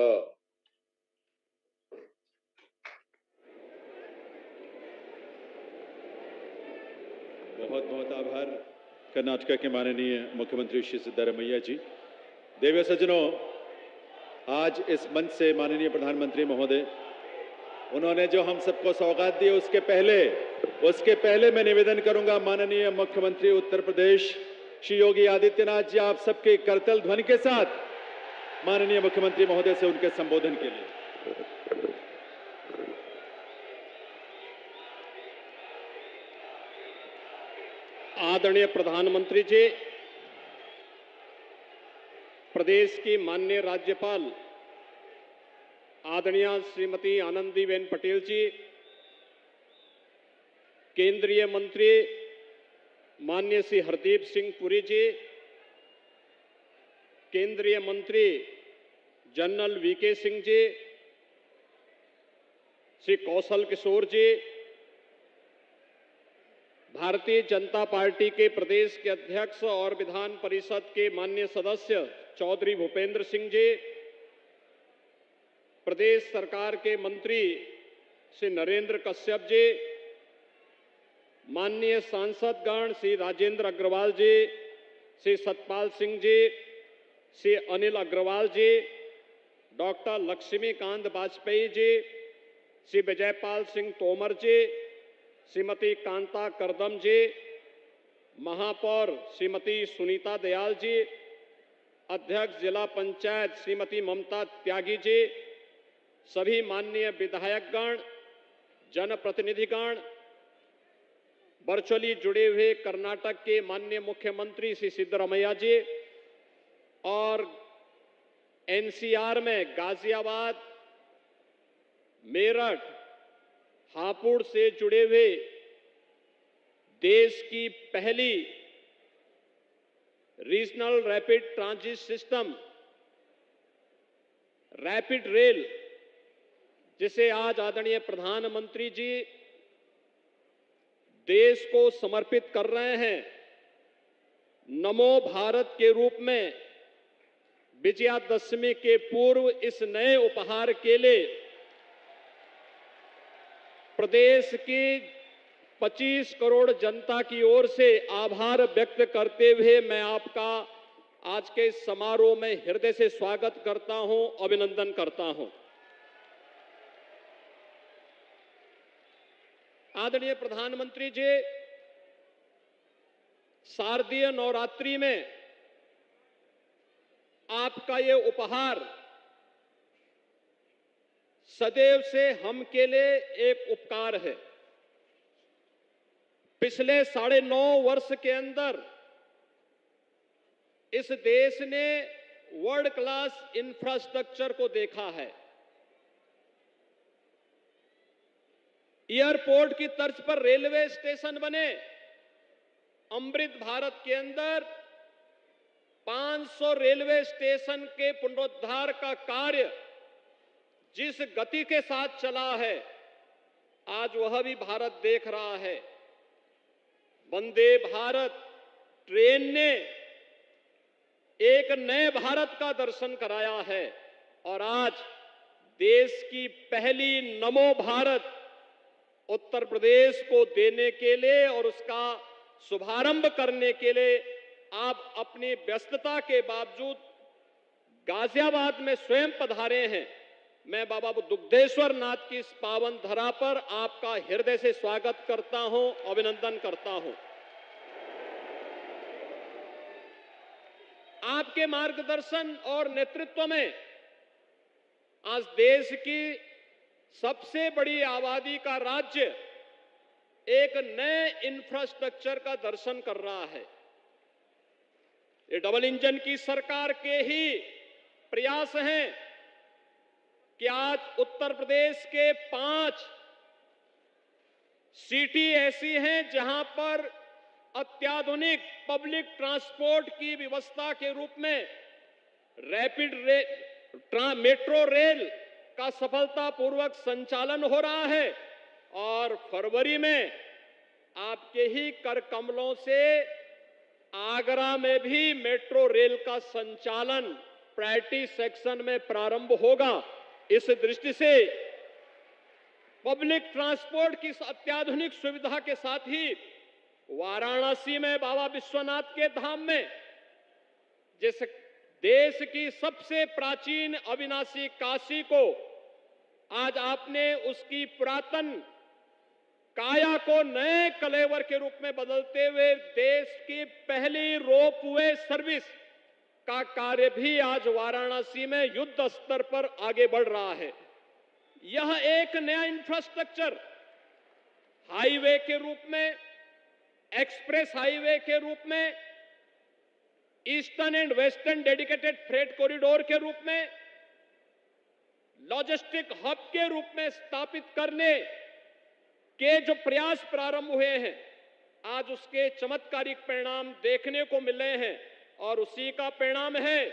बहुत बहुत आभार कर्नाटक के माननीय मुख्यमंत्री श्री सिद्धारमैया जी। देवी सज्जनों, आज इस मंच से माननीय प्रधानमंत्री महोदय उन्होंने जो हम सबको सौगात दी, उसके पहले मैं निवेदन करूंगा माननीय मुख्यमंत्री उत्तर प्रदेश श्री योगी आदित्यनाथ जी, आप सबके करतल ध्वनि के साथ माननीय मुख्यमंत्री महोदय से उनके संबोधन के लिए। आदरणीय प्रधानमंत्री जी, प्रदेश की माननीय राज्यपाल आदरणीय श्रीमती आनंदीबेन पटेल जी, केंद्रीय मंत्री माननीय श्री हरदीप सिंह पुरी जी, केंद्रीय मंत्री जनरल VK सिंह जी, श्री कौशल किशोर जी, भारतीय जनता पार्टी के प्रदेश के अध्यक्ष और विधान परिषद के माननीय सदस्य चौधरी भूपेंद्र सिंह जी, प्रदेश सरकार के मंत्री श्री नरेंद्र कश्यप जी, माननीय सांसदगण श्री राजेंद्र अग्रवाल जी, श्री सतपाल सिंह जी, श्री अनिल अग्रवाल जी, डॉक्टर लक्ष्मीकांत वाजपेयी जी, श्री विजयपाल सिंह तोमर जी, श्रीमती कांता करदम जी, महापौर श्रीमती सुनीता दयाल जी, अध्यक्ष जिला पंचायत श्रीमती ममता त्यागी जी, सभी माननीय विधायकगण, जनप्रतिनिधिगण, वर्चुअली जुड़े हुए कर्नाटक के माननीय मुख्यमंत्री श्री सिद्धरामैया जी और एनसीआर में गाजियाबाद, मेरठ, हापुड़ से जुड़े हुए देश की पहली regional rapid transit system rapid rail, जिसे आज आदरणीय प्रधानमंत्री जी देश को समर्पित कर रहे हैं, नमो भारत के रूप में विजयादशमी के पूर्व इस नए उपहार के लिए प्रदेश की 25 करोड़ जनता की ओर से आभार व्यक्त करते हुए मैं आपका आज के इस समारोह में हृदय से स्वागत करता हूं, अभिनंदन करता हूं। आदरणीय प्रधानमंत्री जी, शारदीय नवरात्रि में आपका ये उपहार सदैव से हम के लिए एक उपकार है। पिछले 9.5 वर्ष के अंदर इस देश ने वर्ल्ड क्लास इंफ्रास्ट्रक्चर को देखा है। एयरपोर्ट की तर्ज पर रेलवे स्टेशन बने। अमृत भारत के अंदर 500 रेलवे स्टेशन के पुनरुद्धार का कार्य जिस गति के साथ चला है, आज वह भी भारत देख रहा है। वंदे भारत ट्रेन ने एक नए भारत का दर्शन कराया है और आज देश की पहली नमो भारत उत्तर प्रदेश को देने के लिए और उसका शुभारंभ करने के लिए आप अपनी व्यस्तता के बावजूद गाजियाबाद में स्वयं पधारे हैं। मैं बाबा दुग्धेश्वर नाथ की इस पावन धरा पर आपका हृदय से स्वागत करता हूं, अभिनंदन करता हूं। आपके मार्गदर्शन और नेतृत्व में आज देश की सबसे बड़ी आबादी का राज्य एक नए इंफ्रास्ट्रक्चर का दर्शन कर रहा है। ये डबल इंजन की सरकार के ही प्रयास हैं कि आज उत्तर प्रदेश के 5 सिटी ऐसी हैं जहां पर अत्याधुनिक पब्लिक ट्रांसपोर्ट की व्यवस्था के रूप में रैपिड मेट्रो रेल का सफलतापूर्वक संचालन हो रहा है और फरवरी में आपके ही कर कमलों से आगरा में भी मेट्रो रेल का संचालन प्रायोरिटी सेक्शन में प्रारंभ होगा। इस दृष्टि से पब्लिक ट्रांसपोर्ट की अत्याधुनिक सुविधा के साथ ही वाराणसी में बाबा विश्वनाथ के धाम में जिस देश की सबसे प्राचीन अविनाशी काशी को आज आपने उसकी पुरातन काया को नए कलेवर के रूप में बदलते हुए देश की पहली रोपवे सर्विस का कार्य भी आज वाराणसी में युद्ध स्तर पर आगे बढ़ रहा है। यह एक नया इंफ्रास्ट्रक्चर हाईवे के रूप में, एक्सप्रेस हाईवे के रूप में, eastern and western dedicated freight corridor के रूप में, लॉजिस्टिक हब के रूप में स्थापित करने के जो प्रयास प्रारंभ हुए हैं, आज उसके चमत्कारिक परिणाम देखने को मिल रहे हैं और उसी का परिणाम है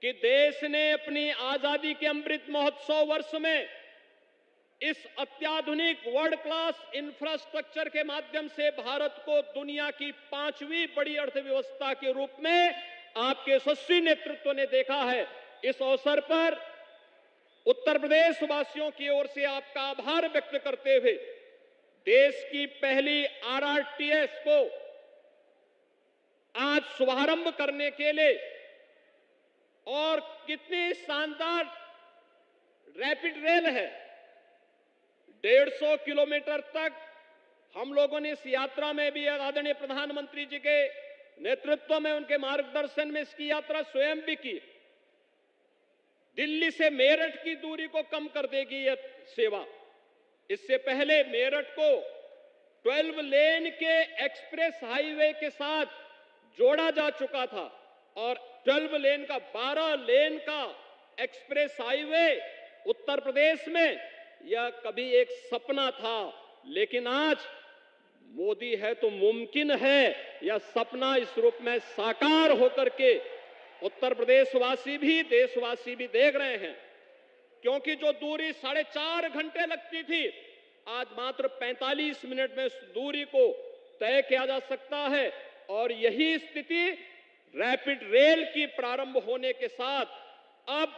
कि देश ने अपनी आजादी के अमृत महोत्सव वर्ष में इस अत्याधुनिक वर्ल्ड क्लास इंफ्रास्ट्रक्चर के माध्यम से भारत को दुनिया की 5वीं बड़ी अर्थव्यवस्था के रूप में आपके यशस्वी नेतृत्व ने देखा है। इस अवसर पर उत्तर प्रदेश वासियों की ओर से आपका आभार व्यक्त करते हुए देश की पहली आरआरटीएस को आज शुभारंभ करने के लिए और कितनी शानदार रैपिड रेल है, 150 किलोमीटर तक हम लोगों ने इस यात्रा में भी आदरणीय प्रधानमंत्री जी के नेतृत्व में उनके मार्गदर्शन में इसकी यात्रा स्वयं भी की। दिल्ली से मेरठ की दूरी को कम कर देगी यह सेवा। इससे पहले मेरठ को 12 लेन के एक्सप्रेस हाईवे के साथ जोड़ा जा चुका था और 12 लेन का 12 लेन का एक्सप्रेस हाईवे उत्तर प्रदेश में यह कभी एक सपना था, लेकिन आज मोदी है तो मुमकिन है यह सपना इस रूप में साकार होकर के उत्तर प्रदेश वासी भी देशवासी भी देख रहे हैं। क्योंकि जो दूरी 4.5 घंटे लगती थी, आज मात्र 45 मिनट में उस दूरी को तय किया जा सकता है। और यही स्थिति रैपिड रेल की प्रारंभ होने के साथ अब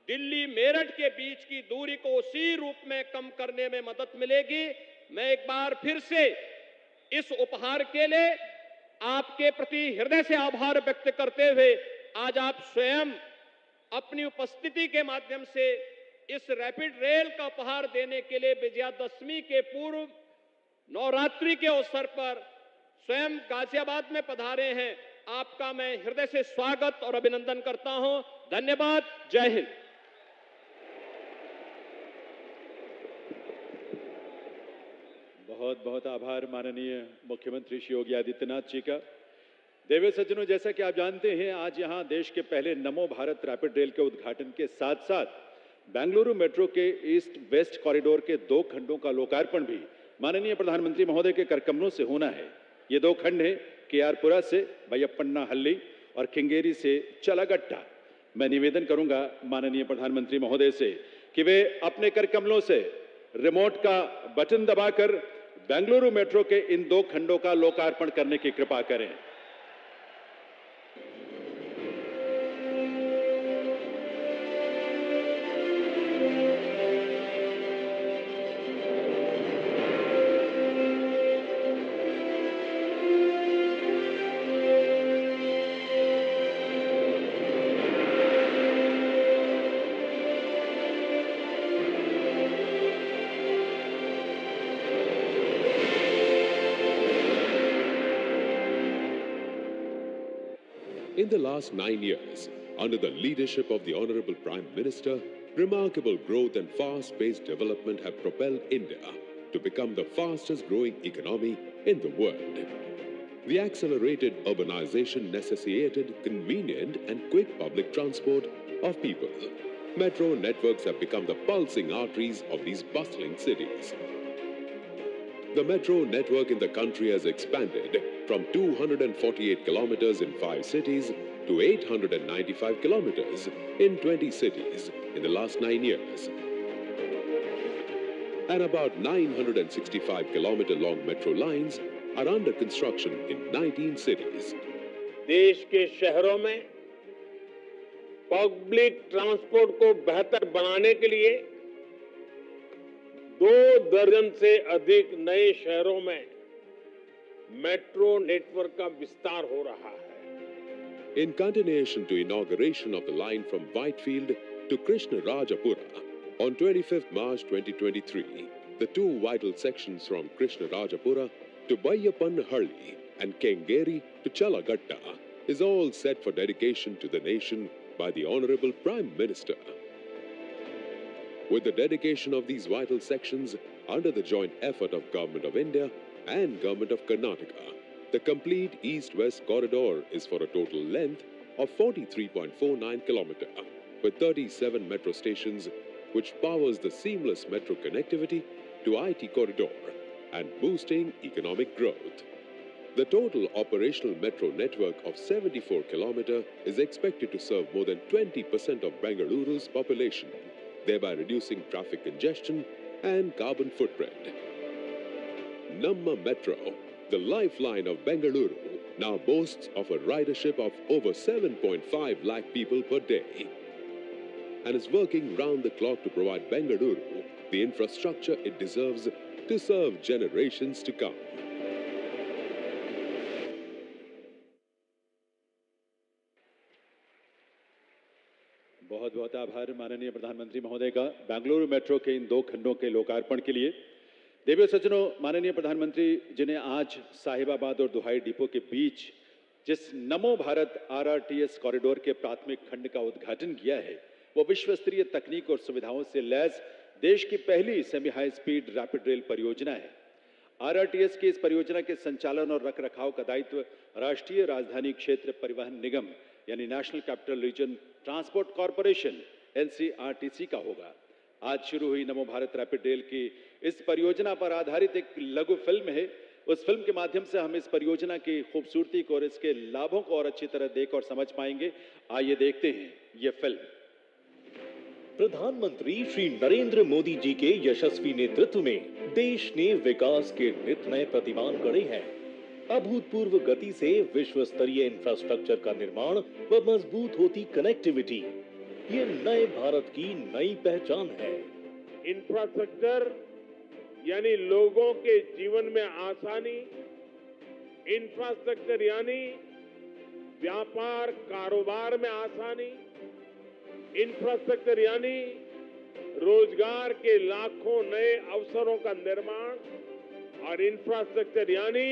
दिल्ली मेरठ के बीच की दूरी को उसी रूप में कम करने में मदद मिलेगी। मैं एक बार फिर से इस उपहार के लिए आपके प्रति हृदय से आभार व्यक्त करते हुए आज आप स्वयं अपनी उपस्थिति के माध्यम से इस रैपिड रेल का उपहार देने के लिए विजयादशमी के पूर्व नवरात्रि के अवसर पर स्वयं गाजियाबाद में पधारे हैं। आपका मैं हृदय से स्वागत और अभिनंदन करता हूं। धन्यवाद। जय हिंद। बहुत बहुत आभार माननीय मुख्यमंत्री श्री योगी आदित्यनाथ जी का। देवी सज्जनों, जैसा कि आप जानते हैं, आज यहां देश के पहले नमो भारत रैपिड रेल के उद्घाटन के साथ साथ बेंगलुरु मेट्रो के ईस्ट वेस्ट कॉरिडोर के 2 खंडों का लोकार्पण भी माननीय प्रधानमंत्री महोदय के करकमलों से होना है। ये 2 खंड हैं केआरपुरा से बैयप्पन्नाहल्ली और केंगेरी से चलागट्टा। मैं निवेदन करूंगा माननीय प्रधानमंत्री महोदय से कि वे अपने करकमलों से रिमोट का बटन दबाकर बेंगलुरु मेट्रो के इन 2 खंडों का लोकार्पण करने की कृपा करें। In the last 9 years, under the leadership of the Honorable Prime Minister, remarkable growth and fast-paced development have propelled India to become the fastest-growing economy in the world. The accelerated urbanization necessitated convenient and quick public transport of people. Metro networks have become the pulsing arteries of these bustling cities. The metro network in the country has expanded from 248 kilometers in 5 cities to 895 kilometers in 20 cities in the last 9 years. And about 965-kilometer long metro lines are under construction in 19 cities. देश के शहरों में पब्लिक ट्रांसपोर्ट को बेहतर बनाने के लिए 2 दर्जन से अधिक नए शहरों में मेट्रो नेटवर्क का विस्तार हो रहा है. In continuation to inauguration of the line from Whitefield to Krishnarajapura, on 25th March 2023, the 2 vital sections from Krishnarajapura to Bayyappannahalli and Kengeri to Chalagatta is all set for dedication to the nation by the Honorable Prime Minister. With the dedication of these vital sections under the joint effort of Government of India and Government of Karnataka, the complete east-west corridor is for a total length of 43.49 kilometers, with 37 metro stations, which powers the seamless metro connectivity to IT corridor and boosting economic growth. The total operational metro network of 74 kilometers is expected to serve more than 20% of Bengaluru's population, thereby reducing traffic congestion and carbon footprint. Namma Metro, the lifeline of Bengaluru, now boasts of a ridership of over 7.5 lakh people per day and is working round the clock to provide Bengaluru the infrastructure it deserves to serve generations to come. बहुत बहुत आभार माननीय प्रधानमंत्री महोदय का बेंगलुरु मेट्रो के इन 2 खंडों के लोकार्पण के लिए। देवियों सज्जनों, माननीय प्रधानमंत्री जिन्हें आज साहिबाबाद और दुहाई डिपो के बीच जिस नमो भारत आरआरटीएस कॉरिडोर के प्राथमिक खंड का उद्घाटन किया है, वो विश्व स्तरीय तकनीक और सुविधाओं से लैस देश की पहली semi high speed rapid rail परियोजना है। आरआरटीएस की इस परियोजना के संचालन और रखरखाव का दायित्व राष्ट्रीय राजधानी क्षेत्र परिवहन निगम यानी national capital region transport corporation NCRTC का होगा। आज शुरू हुई नमो भारत रैपिड रेल की इस परियोजना पर आधारित एक लघु फिल्म है। उस फिल्म के माध्यम से हम इस परियोजना की खूबसूरती को और इसके लाभों को और अच्छी तरह देख और समझ पाएंगे। आइए देखते हैं ये फिल्म। प्रधानमंत्री श्री नरेंद्र मोदी जी के यशस्वी नेतृत्व में देश ने विकास के नित नए प्रतिमान गढ़े हैं। अभूतपूर्व गति से विश्व स्तरीय इंफ्रास्ट्रक्चर का निर्माण व मजबूत होती कनेक्टिविटी, ये नए भारत की नई पहचान है। इंफ्रास्ट्रक्चर यानी लोगों के जीवन में आसानी, इंफ्रास्ट्रक्चर यानी व्यापार कारोबार में आसानी, इंफ्रास्ट्रक्चर यानी रोजगार के लाखों नए अवसरों का निर्माण और इंफ्रास्ट्रक्चर यानी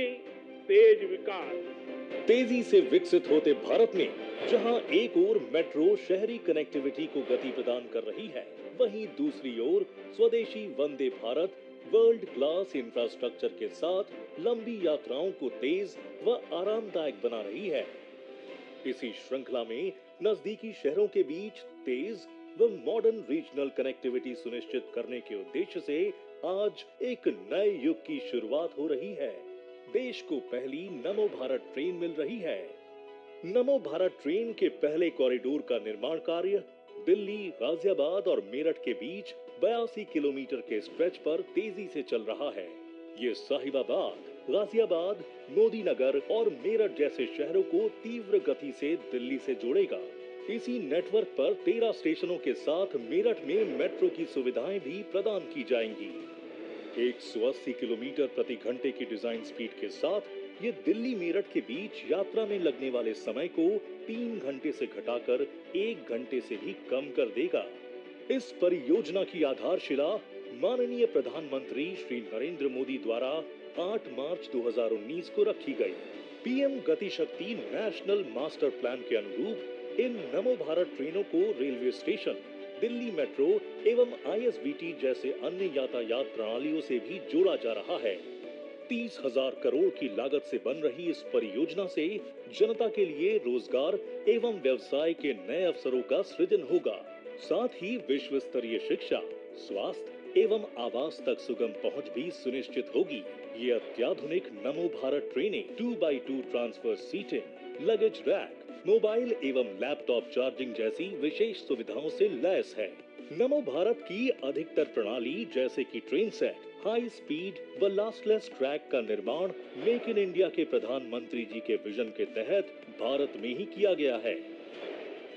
तेज विकास। तेजी से विकसित होते भारत में जहां एक ओर मेट्रो शहरी कनेक्टिविटी को गति प्रदान कर रही है, वहीं दूसरी ओर स्वदेशी Vande Bharat world class infrastructure के साथ लंबी यात्राओं को तेज व आरामदायक बना रही है। इसी श्रृंखला में नजदीकी शहरों के बीच तेज व मॉडर्न रीजनल कनेक्टिविटी सुनिश्चित करने के उद्देश्य से आज एक नए युग की शुरुआत हो रही है। देश को पहली नमो भारत ट्रेन मिल रही है। नमो भारत ट्रेन के पहले कॉरिडोर का निर्माण कार्य दिल्ली, गाजियाबाद और मेरठ के बीच 82 किलोमीटर के स्ट्रेच पर तेजी से चल रहा है। ये साहिबाबाद, गाजियाबाद, मोदीनगर और मेरठ जैसे शहरों को तीव्र गति से दिल्ली से जोड़ेगा। इसी नेटवर्क पर 13 स्टेशनों के साथ मेरठ में मेट्रो की सुविधाएं भी प्रदान की जाएंगी। 180 किलोमीटर प्रति घंटे की डिजाइन स्पीड के साथ ये दिल्ली मेरठ के बीच यात्रा में लगने वाले समय को 3 घंटे से घटाकर 1 घंटे से भी कम कर देगा। इस परियोजना की आधारशिला माननीय प्रधानमंत्री श्री नरेंद्र मोदी द्वारा 8 मार्च 2019 को रखी गई। पीएम गति शक्ति नेशनल मास्टर प्लान के अनुरूप इन नमो भारत ट्रेनों को रेलवे स्टेशन, दिल्ली मेट्रो एवं आईएसबीटी जैसे अन्य यातायात प्रणालियों से भी जोड़ा जा रहा है। 30,000 करोड़ की लागत से बन रही इस परियोजना से जनता के लिए रोजगार एवं व्यवसाय के नए अवसरों का सृजन होगा। साथ ही विश्व स्तरीय शिक्षा, स्वास्थ्य एवं आवास तक सुगम पहुंच भी सुनिश्चित होगी। ये अत्याधुनिक नमो भारत ट्रेनें 2x2 transfer seating, luggage rack, mobile एवं लैपटॉप चार्जिंग जैसी विशेष सुविधाओं से लैस है। नमो भारत की अधिकतर प्रणाली जैसे कि ट्रेन सेट, हाई स्पीड व लॉसलेस ट्रैक का निर्माण मेक इन इंडिया के प्रधानमंत्री जी के विजन के तहत भारत में ही किया गया है।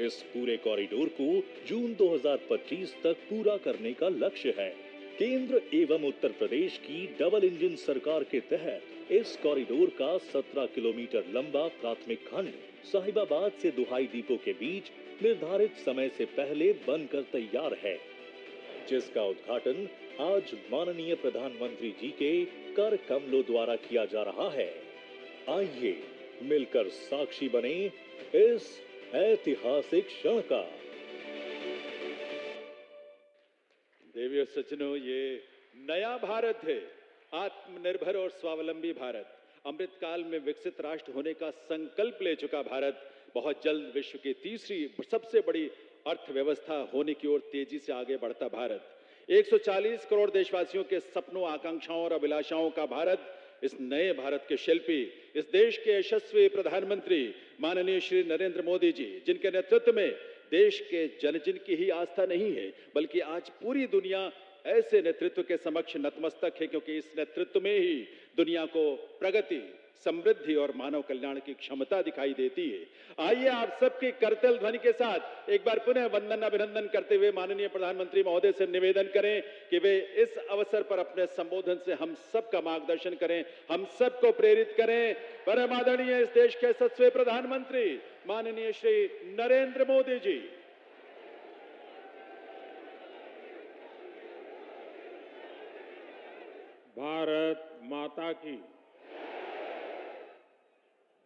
इस पूरे कॉरिडोर को जून 2025 तक पूरा करने का लक्ष्य है। केंद्र एवं उत्तर प्रदेश की डबल इंजन सरकार के तहत इस कॉरिडोर का 17 किलोमीटर लंबा प्राथमिक खंड साहिबाबाद से दुहाई डिपो के बीच निर्धारित समय से पहले बनकर तैयार है, जिसका उद्घाटन आज माननीय प्रधानमंत्री जी के कर कमलों द्वारा किया जा रहा है। आइए मिलकर साक्षी बने इस ऐतिहासिक क्षण का। देवियों सज्जनों, ये नया भारत है, आत्मनिर्भर और स्वावलंबी भारत, अमृतकाल में विकसित राष्ट्र होने का संकल्प ले चुका भारत, बहुत जल्द विश्व की तीसरी सबसे बड़ी अर्थव्यवस्था होने की ओर तेजी से आगे बढ़ता भारत, 140 करोड़ देशवासियों के सपनों, आकांक्षाओं और अभिलाषाओं का भारत, इस नए भारत के शिल्पी, इस देश के यशस्वी प्रधानमंत्री माननीय श्री नरेंद्र मोदी जी, जिनके नेतृत्व में देश के जन की ही आस्था नहीं है, बल्कि आज पूरी दुनिया ऐसे नेतृत्व के समक्ष नतमस्तक है, क्योंकि इस नेतृत्व में ही दुनिया को प्रगति, समृद्धि और मानव कल्याण की क्षमता दिखाई देती है। आइए आप सबकी करतल ध्वनि के साथ एक बार पुनः वंदन अभिनंदन करते हुए माननीय प्रधानमंत्री महोदय से निवेदन करें कि वे इस अवसर पर अपने संबोधन से हम सबका मार्गदर्शन करें, हम सबको प्रेरित करें। परम आदरणीय इस देश के सत्वे प्रधानमंत्री माननीय श्री नरेंद्र मोदी जी। भारत माता की,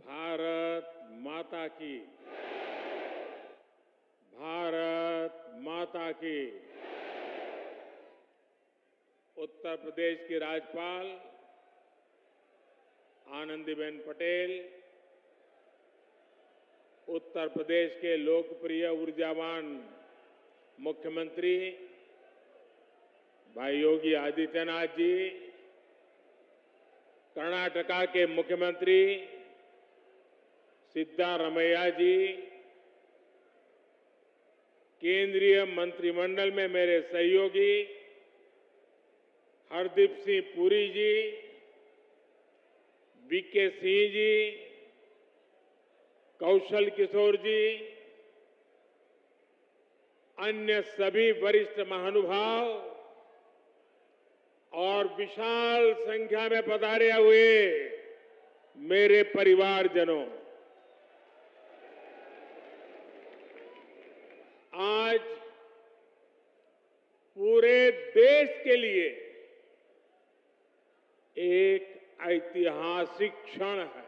भारत माता की, भारत माता की। उत्तर प्रदेश की राज्यपाल आनंदीबेन पटेल, उत्तर प्रदेश के लोकप्रिय ऊर्जावान मुख्यमंत्री भाई योगी आदित्यनाथ जी, कर्नाटका के मुख्यमंत्री सिद्धारमैया जी, केंद्रीय मंत्रिमंडल में मेरे सहयोगी हरदीप सिंह पुरी जी, वीके सिंह जी, कौशल किशोर जी, अन्य सभी वरिष्ठ महानुभाव और विशाल संख्या में पधारे हुए मेरे परिवारजनों, आज पूरे देश के लिए एक ऐतिहासिक क्षण है।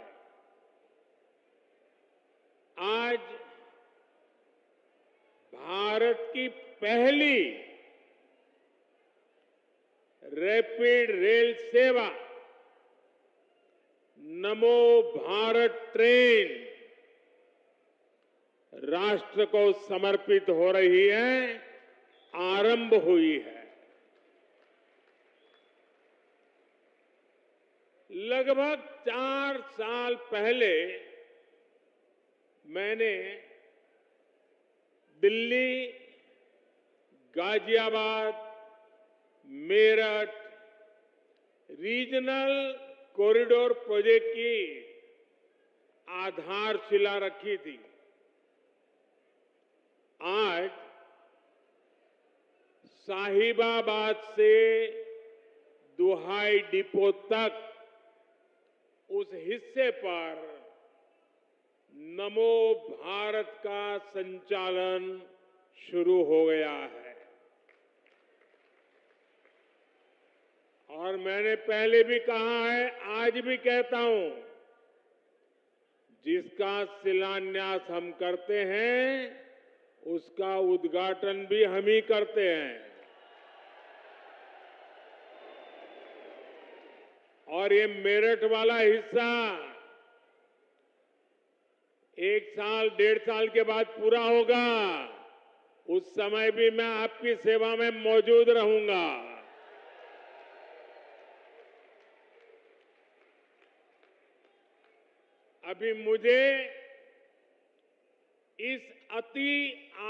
आज भारत की पहली रैपिड रेल सेवा नमो भारत ट्रेन राष्ट्र को समर्पित हो रही है, आरंभ हुई है। लगभग 4 साल पहले मैंने Delhi, Ghaziabad, Meerut regional corridor project की आधारशिला रखी थी। आज साहिबाबाद से दुहाई डिपो तक उस हिस्से पर नमो भारत का संचालन शुरू हो गया है। और मैंने पहले भी कहा है, आज भी कहता हूं, जिसका शिलान्यास हम करते हैं उसका उद्घाटन भी हम ही करते हैं। और ये मेरठ वाला हिस्सा 1 साल 1.5 साल के बाद पूरा होगा, उस समय भी मैं आपकी सेवा में मौजूद रहूंगा। अभी मुझे इस अति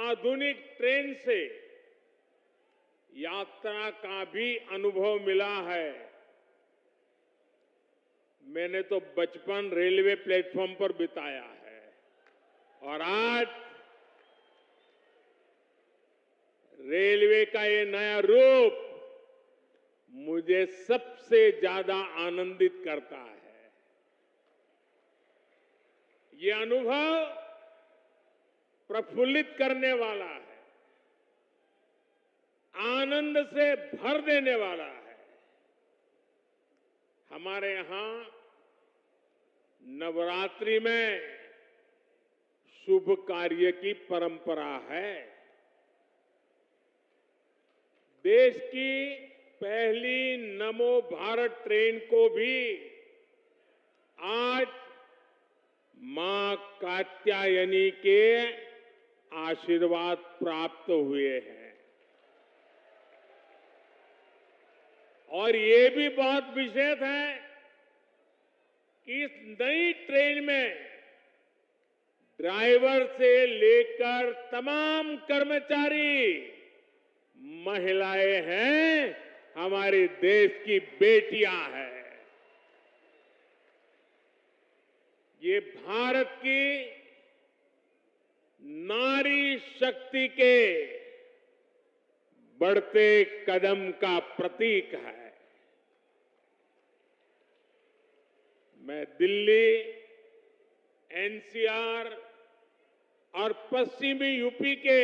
आधुनिक ट्रेन से यात्रा का भी अनुभव मिला है। मैंने तो बचपन रेलवे प्लेटफॉर्म पर बिताया है और आज रेलवे का ये नया रूप मुझे सबसे ज्यादा आनंदित करता है। ये अनुभव प्रफुल्लित करने वाला है, आनंद से भर देने वाला है। हमारे यहां नवरात्रि में शुभ कार्य की परंपरा है। देश की पहली नमो भारत ट्रेन को भी आज मां कात्यायनी के आशीर्वाद प्राप्त हुए हैं। और ये भी बहुत विशेष है कि इस नई ट्रेन में ड्राइवर से लेकर तमाम कर्मचारी महिलाएं हैं, हमारे देश की बेटियां हैं। ये भारत की नारी शक्ति के बढ़ते कदम का प्रतीक है। मैं दिल्ली, एनसीआर और पश्चिमी यूपी के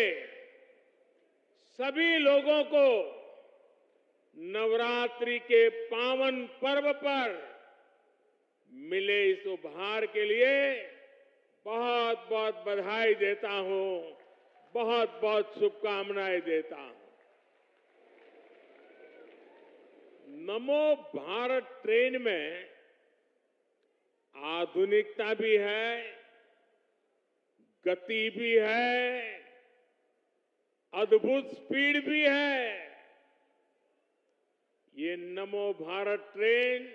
सभी लोगों को नवरात्रि के पावन पर्व पर मिले इस उपहार के लिए बहुत बहुत बधाई देता हूं, बहुत बहुत शुभकामनाएं देता हूं। नमो भारत ट्रेन में आधुनिकता भी है, गति भी है, अद्भुत स्पीड भी है। ये नमो भारत ट्रेन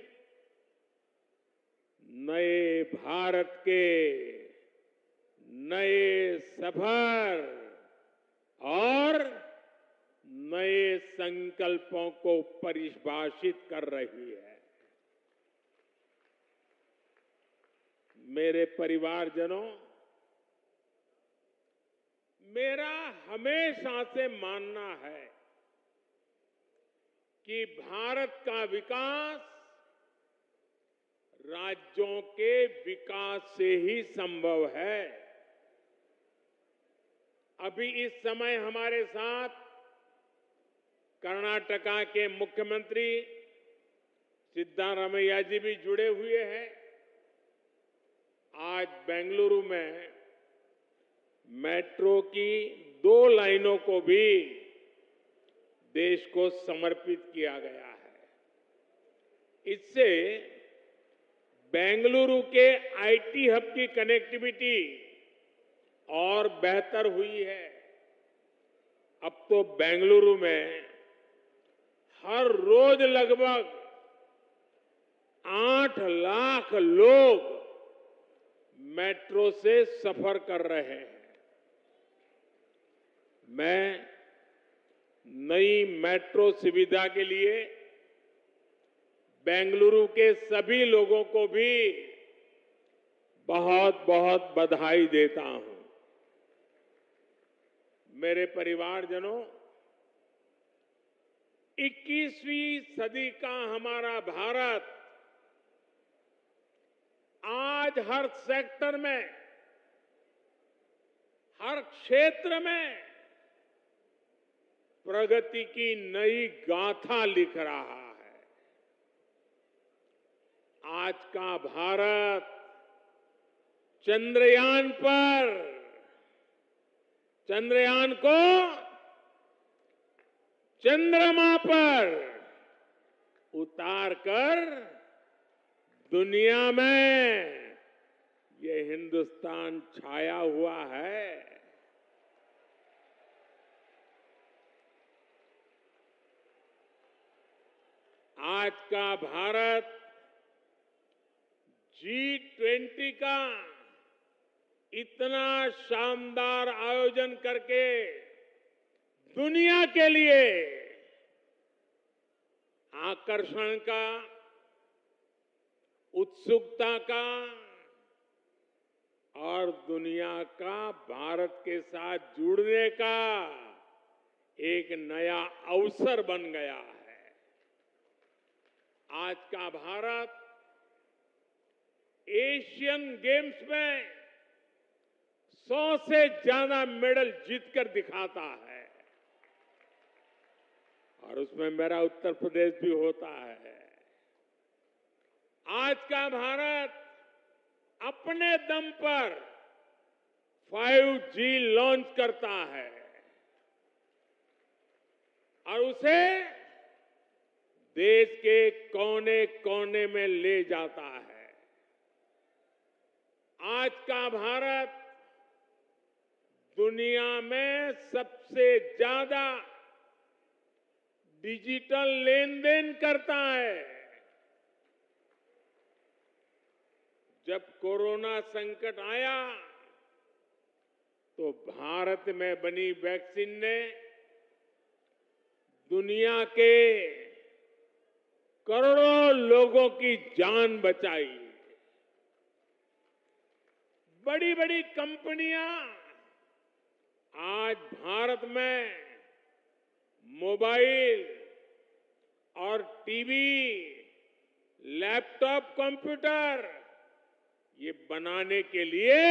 नए भारत के नए सफर और नए संकल्पों को परिभाषित कर रही है। मेरे परिवारजनों, मेरा हमेशा से मानना है कि भारत का विकास राज्यों के विकास से ही संभव है। अभी इस समय हमारे साथ कर्नाटका के मुख्यमंत्री सिद्धारमैया जी भी जुड़े हुए हैं। आज बेंगलुरु में मेट्रो की 2 लाइनों को भी देश को समर्पित किया गया है। इससे बेंगलुरु के आईटी हब की कनेक्टिविटी और बेहतर हुई है। अब तो बेंगलुरु में हर रोज लगभग 8 लाख लोग मेट्रो से सफर कर रहे हैं। मैं नई मेट्रो सुविधा के लिए बेंगलुरु के सभी लोगों को भी बहुत बहुत बधाई देता हूं। मेरे परिवारजनों, 21वीं सदी का हमारा भारत आज हर सेक्टर में, हर क्षेत्र में प्रगति की नई गाथा लिख रहा है। आज का भारत चंद्रयान को चंद्रमा पर उतारकर दुनिया में ये हिंदुस्तान छाया हुआ है। आज का भारत G20 का इतना शानदार आयोजन करके दुनिया के लिए आकर्षण का, उत्सुकता का और दुनिया का भारत के साथ जुड़ने का एक नया अवसर बन गया है। आज का भारत एशियन गेम्स में 100 से ज्यादा मेडल जीतकर दिखाता है और उसमें मेरा उत्तर प्रदेश भी होता है। आज का भारत अपने दम पर 5G लॉन्च करता है और उसे देश के कोने कोने में ले जाता है। आज का भारत दुनिया में सबसे ज्यादा डिजिटल लेन देन करता है। जब कोरोना संकट आया तो भारत में बनी वैक्सीन ने दुनिया के करोड़ों लोगों की जान बचाई। बड़ी बड़ी कंपनियां आज भारत में मोबाइल और टीवी, लैपटॉप, कंप्यूटर ये बनाने के लिए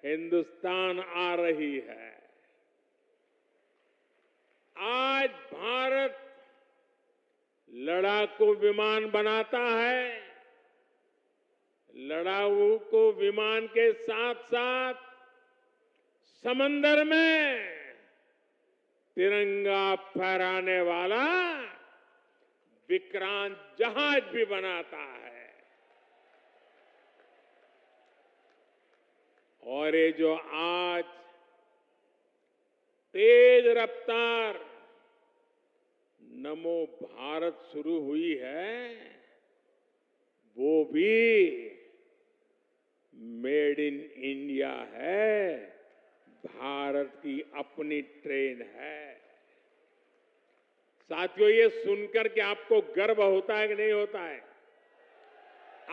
हिंदुस्तान आ रही है। आज भारत लड़ाकू विमान बनाता है। लड़ाकू विमान के साथ साथ समंदर में तिरंगा फहराने वाला विक्रांत जहाज भी बनाता है। और ये जो आज तेज रफ्तार नमो भारत शुरू हुई है, वो भी मेड इन इंडिया है, भारत की अपनी ट्रेन है। साथियों, ये सुनकर के आपको गर्व होता है कि नहीं होता है?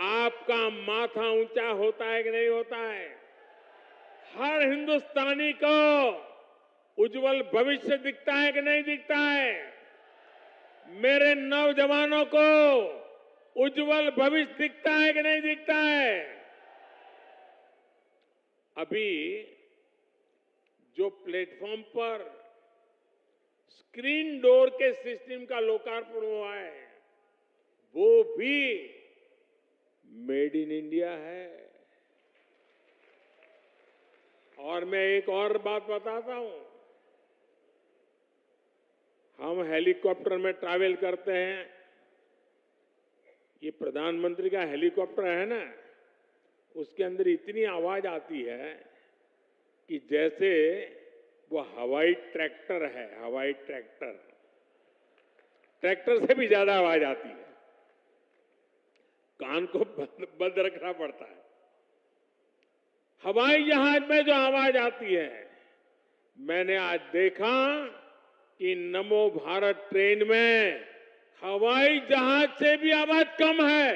आपका माथा ऊंचा होता है कि नहीं होता है? हर हिंदुस्तानी को उज्जवल भविष्य दिखता है कि नहीं दिखता है? मेरे नौजवानों को उज्जवल भविष्य दिखता है कि नहीं दिखता है? अभी जो प्लेटफॉर्म पर स्क्रीन डोर के सिस्टम का लोकार्पण हुआ है, वो भी मेड इन इंडिया है। और मैं एक और बात बताता हूं, हम हेलीकॉप्टर में ट्रैवल करते हैं। ये प्रधानमंत्री का हेलीकॉप्टर है ना, उसके अंदर इतनी आवाज आती है कि जैसे वो हवाई ट्रैक्टर है। हवाई ट्रैक्टर, ट्रैक्टर से भी ज्यादा आवाज आती है। कान को बंद रखना पड़ता है। हवाई जहाज में जो आवाज आती है, मैंने आज देखा कि नमो भारत ट्रेन में हवाई जहाज से भी आवाज कम है।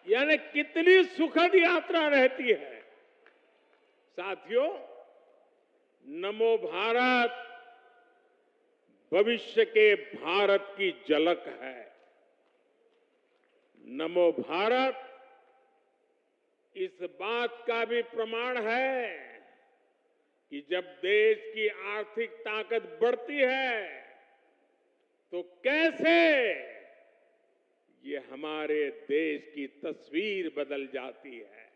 यानी कितनी सुखद यात्रा रहती है। साथियों, नमो भारत भविष्य के भारत की झलक है। नमो भारत इस बात का भी प्रमाण है कि जब देश की आर्थिक ताकत बढ़ती है तो कैसे ये हमारे देश की तस्वीर बदल जाती है।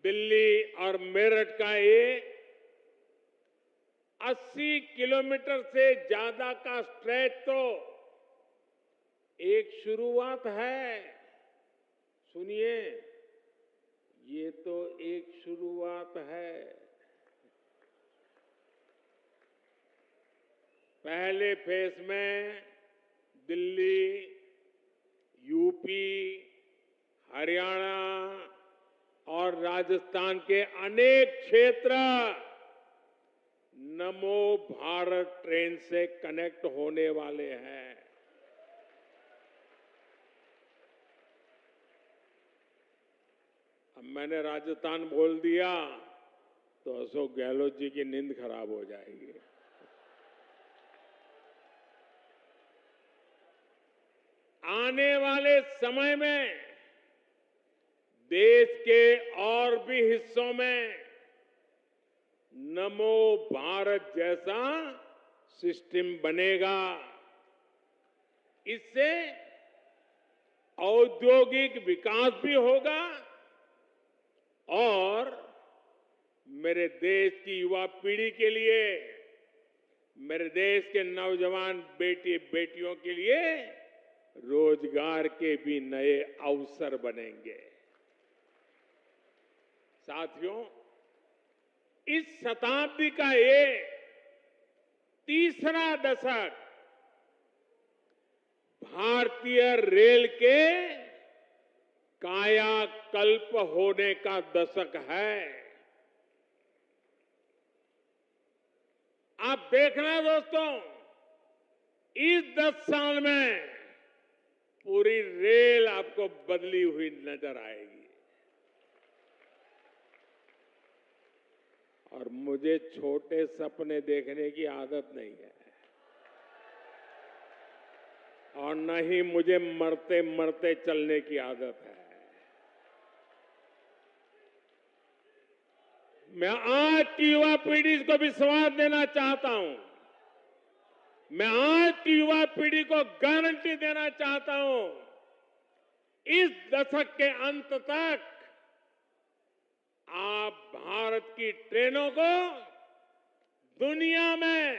दिल्ली और मेरठ का ये 80 किलोमीटर से ज्यादा का स्ट्रेच तो एक शुरुआत है। सुनिए, ये तो एक शुरुआत है। पहले फेज में दिल्ली, यूपी, हरियाणा और राजस्थान के अनेक क्षेत्र नमो भारत ट्रेन से कनेक्ट होने वाले हैं। अब मैंने राजस्थान बोल दिया तो अशोक गहलोत जी की नींद खराब हो जाएगी। आने वाले समय में देश के और भी हिस्सों में नमो भारत जैसा सिस्टम बनेगा। इससे औद्योगिक विकास भी होगा और मेरे देश की युवा पीढ़ी के लिए, मेरे देश के नौजवान बेटी बेटियों के लिए रोजगार के भी नए अवसर बनेंगे। साथियों, इस शताब्दी का ये तीसरा दशक भारतीय रेल के कायाकल्प होने का दशक है। आप देखना दोस्तों, इस 10 साल में पूरी रेल आपको बदली हुई नजर आएगी। और मुझे छोटे सपने देखने की आदत नहीं है, और न ही मुझे मरते मरते चलने की आदत है। मैं आज की युवा पीढ़ी को विश्वास देना चाहता हूं, मैं आज की युवा पीढ़ी को गारंटी देना चाहता हूं, इस दशक के अंत तक आप भारत की ट्रेनों को दुनिया में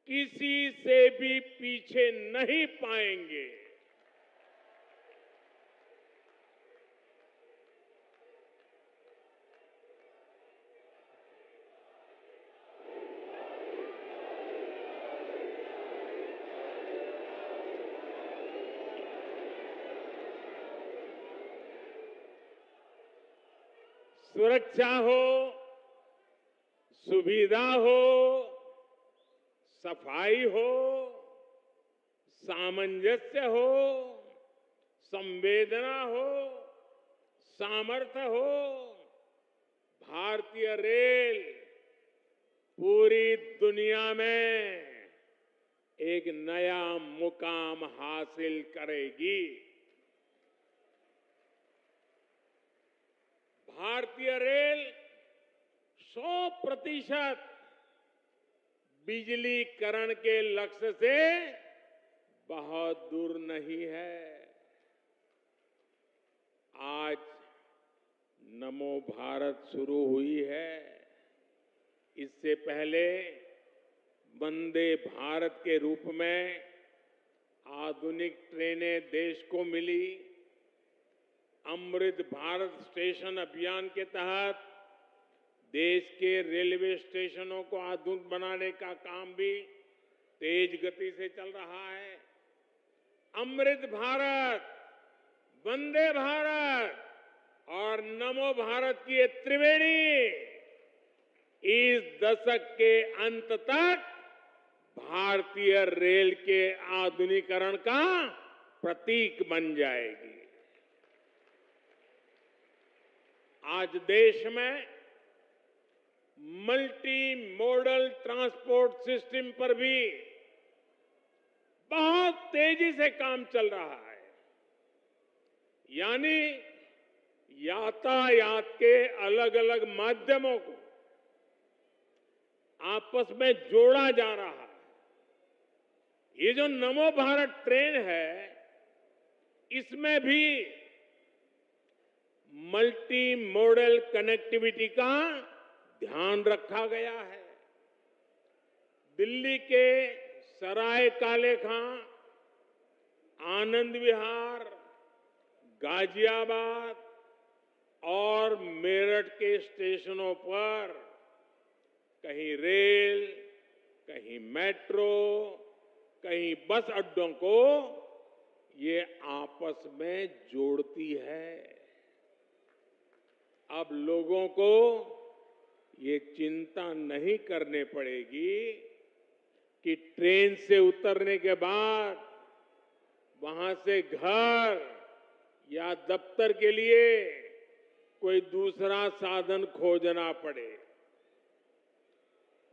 किसी से भी पीछे नहीं पाएंगे। सुरक्षा हो, सुविधा हो, सफाई हो, सामंजस्य हो, संवेदना हो, सामर्थ्य हो, भारतीय रेल पूरी दुनिया में एक नया मुकाम हासिल करेगी। भारतीय रेल 100% बिजलीकरण के लक्ष्य से बहुत दूर नहीं है। आज नमो भारत शुरू हुई है, इससे पहले वंदे भारत के रूप में आधुनिक ट्रेनें देश को मिली। अमृत भारत स्टेशन अभियान के तहत देश के रेलवे स्टेशनों को आधुनिक बनाने का काम भी तेज गति से चल रहा है। अमृत भारत, वंदे भारत और नमो भारत की ये त्रिवेणी इस दशक के अंत तक भारतीय रेल के आधुनिकीकरण का प्रतीक बन जाएगी। आज देश में मल्टी मॉडल ट्रांसपोर्ट सिस्टम पर भी बहुत तेजी से काम चल रहा है, यानी यातायात के अलग अलग माध्यमों को आपस में जोड़ा जा रहा है। ये जो नमो भारत ट्रेन है, इसमें भी मल्टी मॉडल कनेक्टिविटी का ध्यान रखा गया है। दिल्ली के सराय काले खां, आनंद विहार, गाजियाबाद और मेरठ के स्टेशनों पर कहीं रेल, कहीं मेट्रो, कहीं बस अड्डों को ये आपस में जोड़ती है। अब लोगों को ये चिंता नहीं करनी पड़ेगी कि ट्रेन से उतरने के बाद वहां से घर या दफ्तर के लिए कोई दूसरा साधन खोजना पड़े।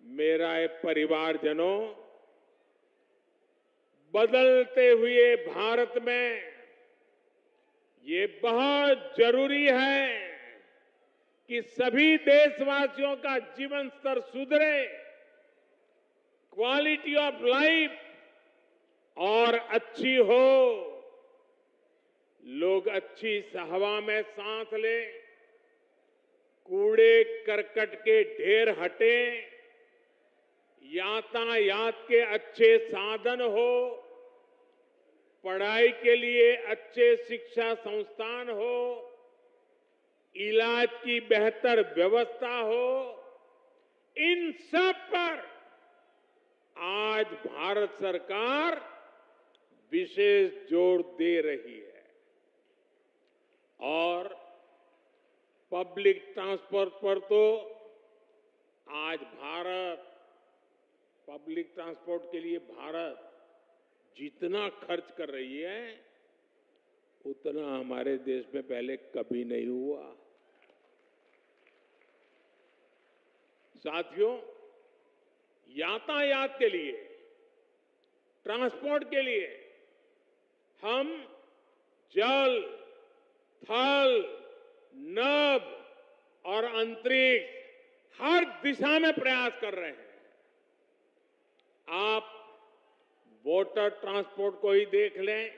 मेरा परिवारजनों, बदलते हुए भारत में ये बहुत जरूरी है कि सभी देशवासियों का जीवन स्तर सुधरे, क्वालिटी ऑफ लाइफ और अच्छी हो, लोग अच्छी हवा में सांस लें, कूड़े करकट के ढेर हटें, यातायात के अच्छे साधन हो, पढ़ाई के लिए अच्छे शिक्षा संस्थान हो, इलाज की बेहतर व्यवस्था हो, इन सब पर आज भारत सरकार विशेष जोर दे रही है। और पब्लिक ट्रांसपोर्ट पर तो आज भारत पब्लिक ट्रांसपोर्ट के लिए भारत जितना खर्च कर रही है उतना हमारे देश में पहले कभी नहीं हुआ। साथियों, यातायात के लिए, ट्रांसपोर्ट के लिए हम जल, थल, नभ और अंतरिक्ष हर दिशा में प्रयास कर रहे हैं। आप वाटर ट्रांसपोर्ट को ही देख लें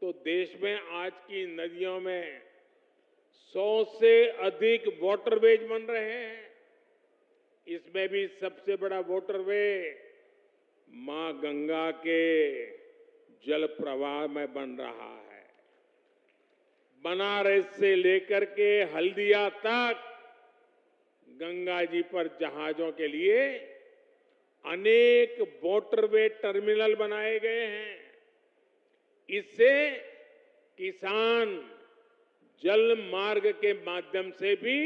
तो देश में आज की नदियों में 100 से अधिक वाटरवेज बन रहे हैं। इसमें भी सबसे बड़ा वाटरवे मां गंगा के जल प्रवाह में बन रहा है। बनारस से लेकर के हल्दिया तक गंगा जी पर जहाजों के लिए अनेक वाटरवे टर्मिनल बनाए गए हैं। इससे किसान जल मार्ग के माध्यम से भी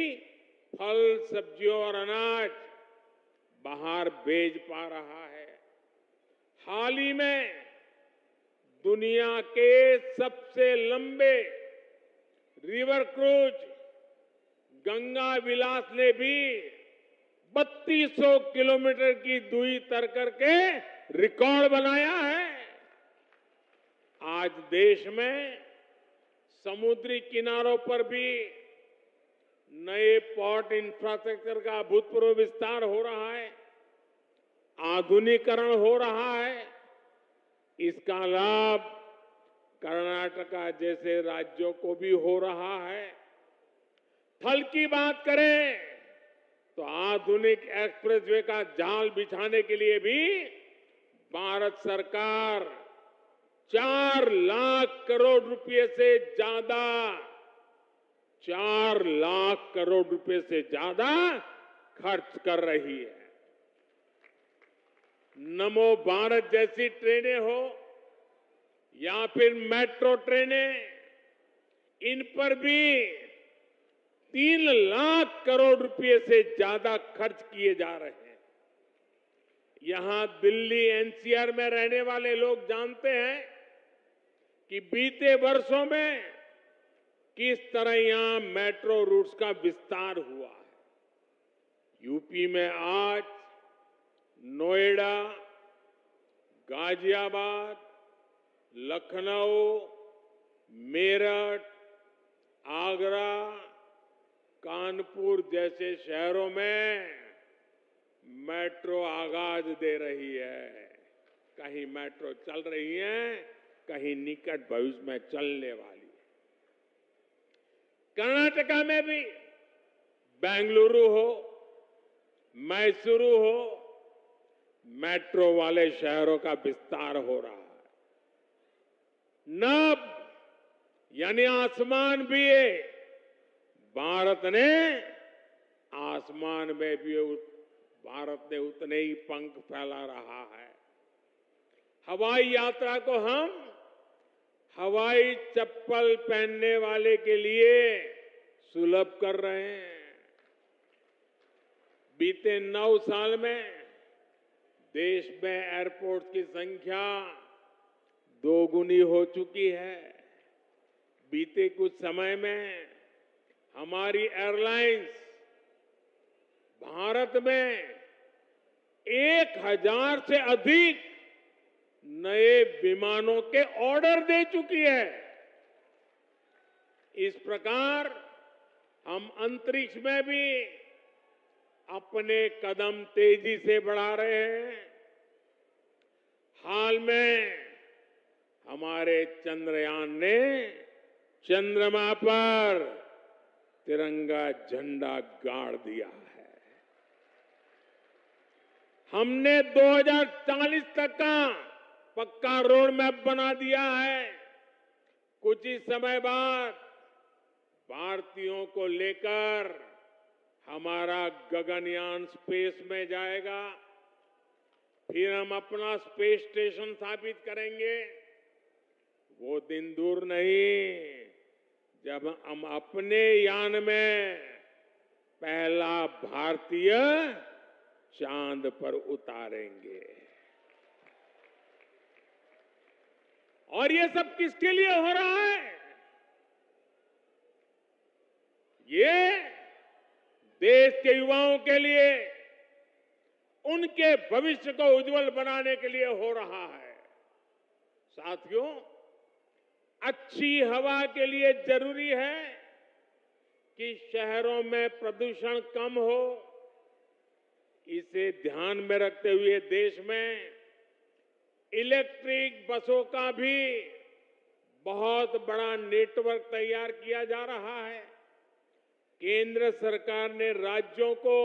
फल, सब्जियों और अनाज बाहर भेज पा रहा है। हाल ही में दुनिया के सबसे लंबे रिवर क्रूज गंगा विलास ने भी 3200 किलोमीटर की दूरी तय करके रिकॉर्ड बनाया है। आज देश में समुद्री किनारों पर भी नए पोर्ट इंफ्रास्ट्रक्चर का अभूतपूर्व विस्तार हो रहा है, आधुनिकीकरण हो रहा है। इसका लाभ कर्नाटका जैसे राज्यों को भी हो रहा है। थल की बात करें तो आधुनिक एक्सप्रेसवे का जाल बिछाने के लिए भी भारत सरकार 4 लाख करोड़ रुपए से ज्यादा 4 लाख करोड़ रुपए से ज्यादा खर्च कर रही है। नमो भारत जैसी ट्रेनें हो या फिर मेट्रो ट्रेनें, इन पर भी 3 लाख करोड़ रुपए से ज्यादा खर्च किए जा रहे हैं। यहां दिल्ली एनसीआर में रहने वाले लोग जानते हैं कि बीते वर्षों में किस तरह यहां मेट्रो रूट्स का विस्तार हुआ है। यूपी में आज नोएडा, गाजियाबाद, लखनऊ, मेरठ, आगरा, कानपुर जैसे शहरों में मेट्रो आगाज दे रही है। कहीं मेट्रो चल रही है, कहीं निकट भविष्य में चलने वाली है। कर्नाटका में भी बेंगलुरु हो, मैसूरू हो, मेट्रो वाले शहरों का विस्तार हो रहा है। नभ यानी आसमान भी है। भारत ने आसमान में भी भारत ने उतने ही पंख फैला रहा है। हवाई यात्रा को हम हवाई चप्पल पहनने वाले के लिए सुलभ कर रहे हैं। बीते 9 साल में देश में एयरपोर्ट की संख्या 2 गुनी हो चुकी है। बीते कुछ समय में हमारी एयरलाइंस भारत में 1000 से अधिक नए विमानों के ऑर्डर दे चुकी है। इस प्रकार हम अंतरिक्ष में भी अपने कदम तेजी से बढ़ा रहे हैं। हाल में हमारे चंद्रयान ने चंद्रमा पर तिरंगा झंडा गाड़ दिया है। हमने 2040 तक का पक्का रोड मैप बना दिया है। कुछ ही समय बाद भारतीयों को लेकर हमारा गगनयान स्पेस में जाएगा। फिर हम अपना स्पेस स्टेशन स्थापित करेंगे। वो दिन दूर नहीं जब हम अपने यान में पहला भारतीय चांद पर उतारेंगे। और ये सब किसके लिए हो रहा है? ये देश के युवाओं के लिए, उनके भविष्य को उज्जवल बनाने के लिए हो रहा है। साथियों, अच्छी हवा के लिए जरूरी है कि शहरों में प्रदूषण कम हो। इसे ध्यान में रखते हुए देश में इलेक्ट्रिक बसों का भी बहुत बड़ा नेटवर्क तैयार किया जा रहा है। केंद्र सरकार ने राज्यों को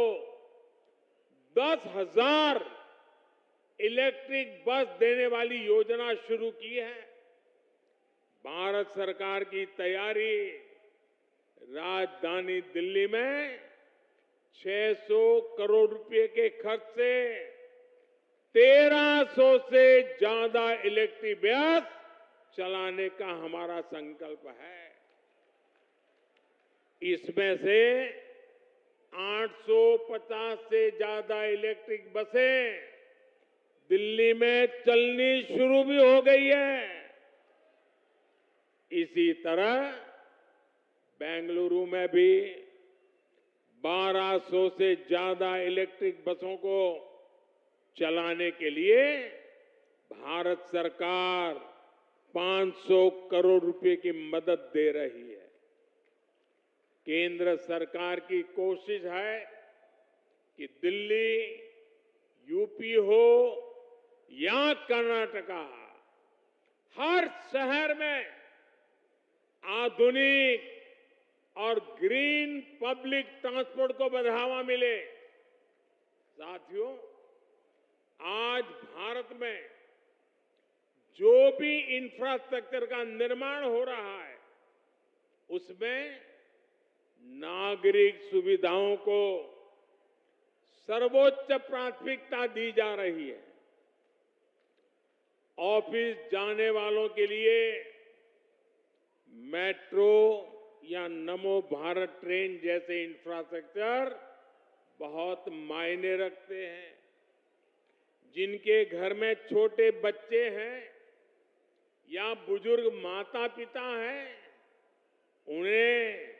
10,000 इलेक्ट्रिक बस देने वाली योजना शुरू की है। भारत सरकार की तैयारी, राजधानी दिल्ली में 600 करोड़ रुपए के खर्च से 1300 से ज्यादा इलेक्ट्रिक बस चलाने का हमारा संकल्प है। इसमें से 850 से ज्यादा इलेक्ट्रिक बसें दिल्ली में चलनी शुरू भी हो गई है। इसी तरह बेंगलुरु में भी 1200 से ज्यादा इलेक्ट्रिक बसों को चलाने के लिए भारत सरकार 500 करोड़ रुपए की मदद दे रही है। केंद्र सरकार की कोशिश है कि दिल्ली, यूपी हो या कर्नाटका, हर शहर में आधुनिक और ग्रीन पब्लिक ट्रांसपोर्ट को बढ़ावा मिले। साथियों, आज भारत में जो भी इंफ्रास्ट्रक्चर का निर्माण हो रहा है, उसमें नागरिक सुविधाओं को सर्वोच्च प्राथमिकता दी जा रही है। ऑफिस जाने वालों के लिए मेट्रो या नमो भारत ट्रेन जैसे इंफ्रास्ट्रक्चर बहुत मायने रखते हैं। जिनके घर में छोटे बच्चे हैं या बुजुर्ग माता पिता हैं, उन्हें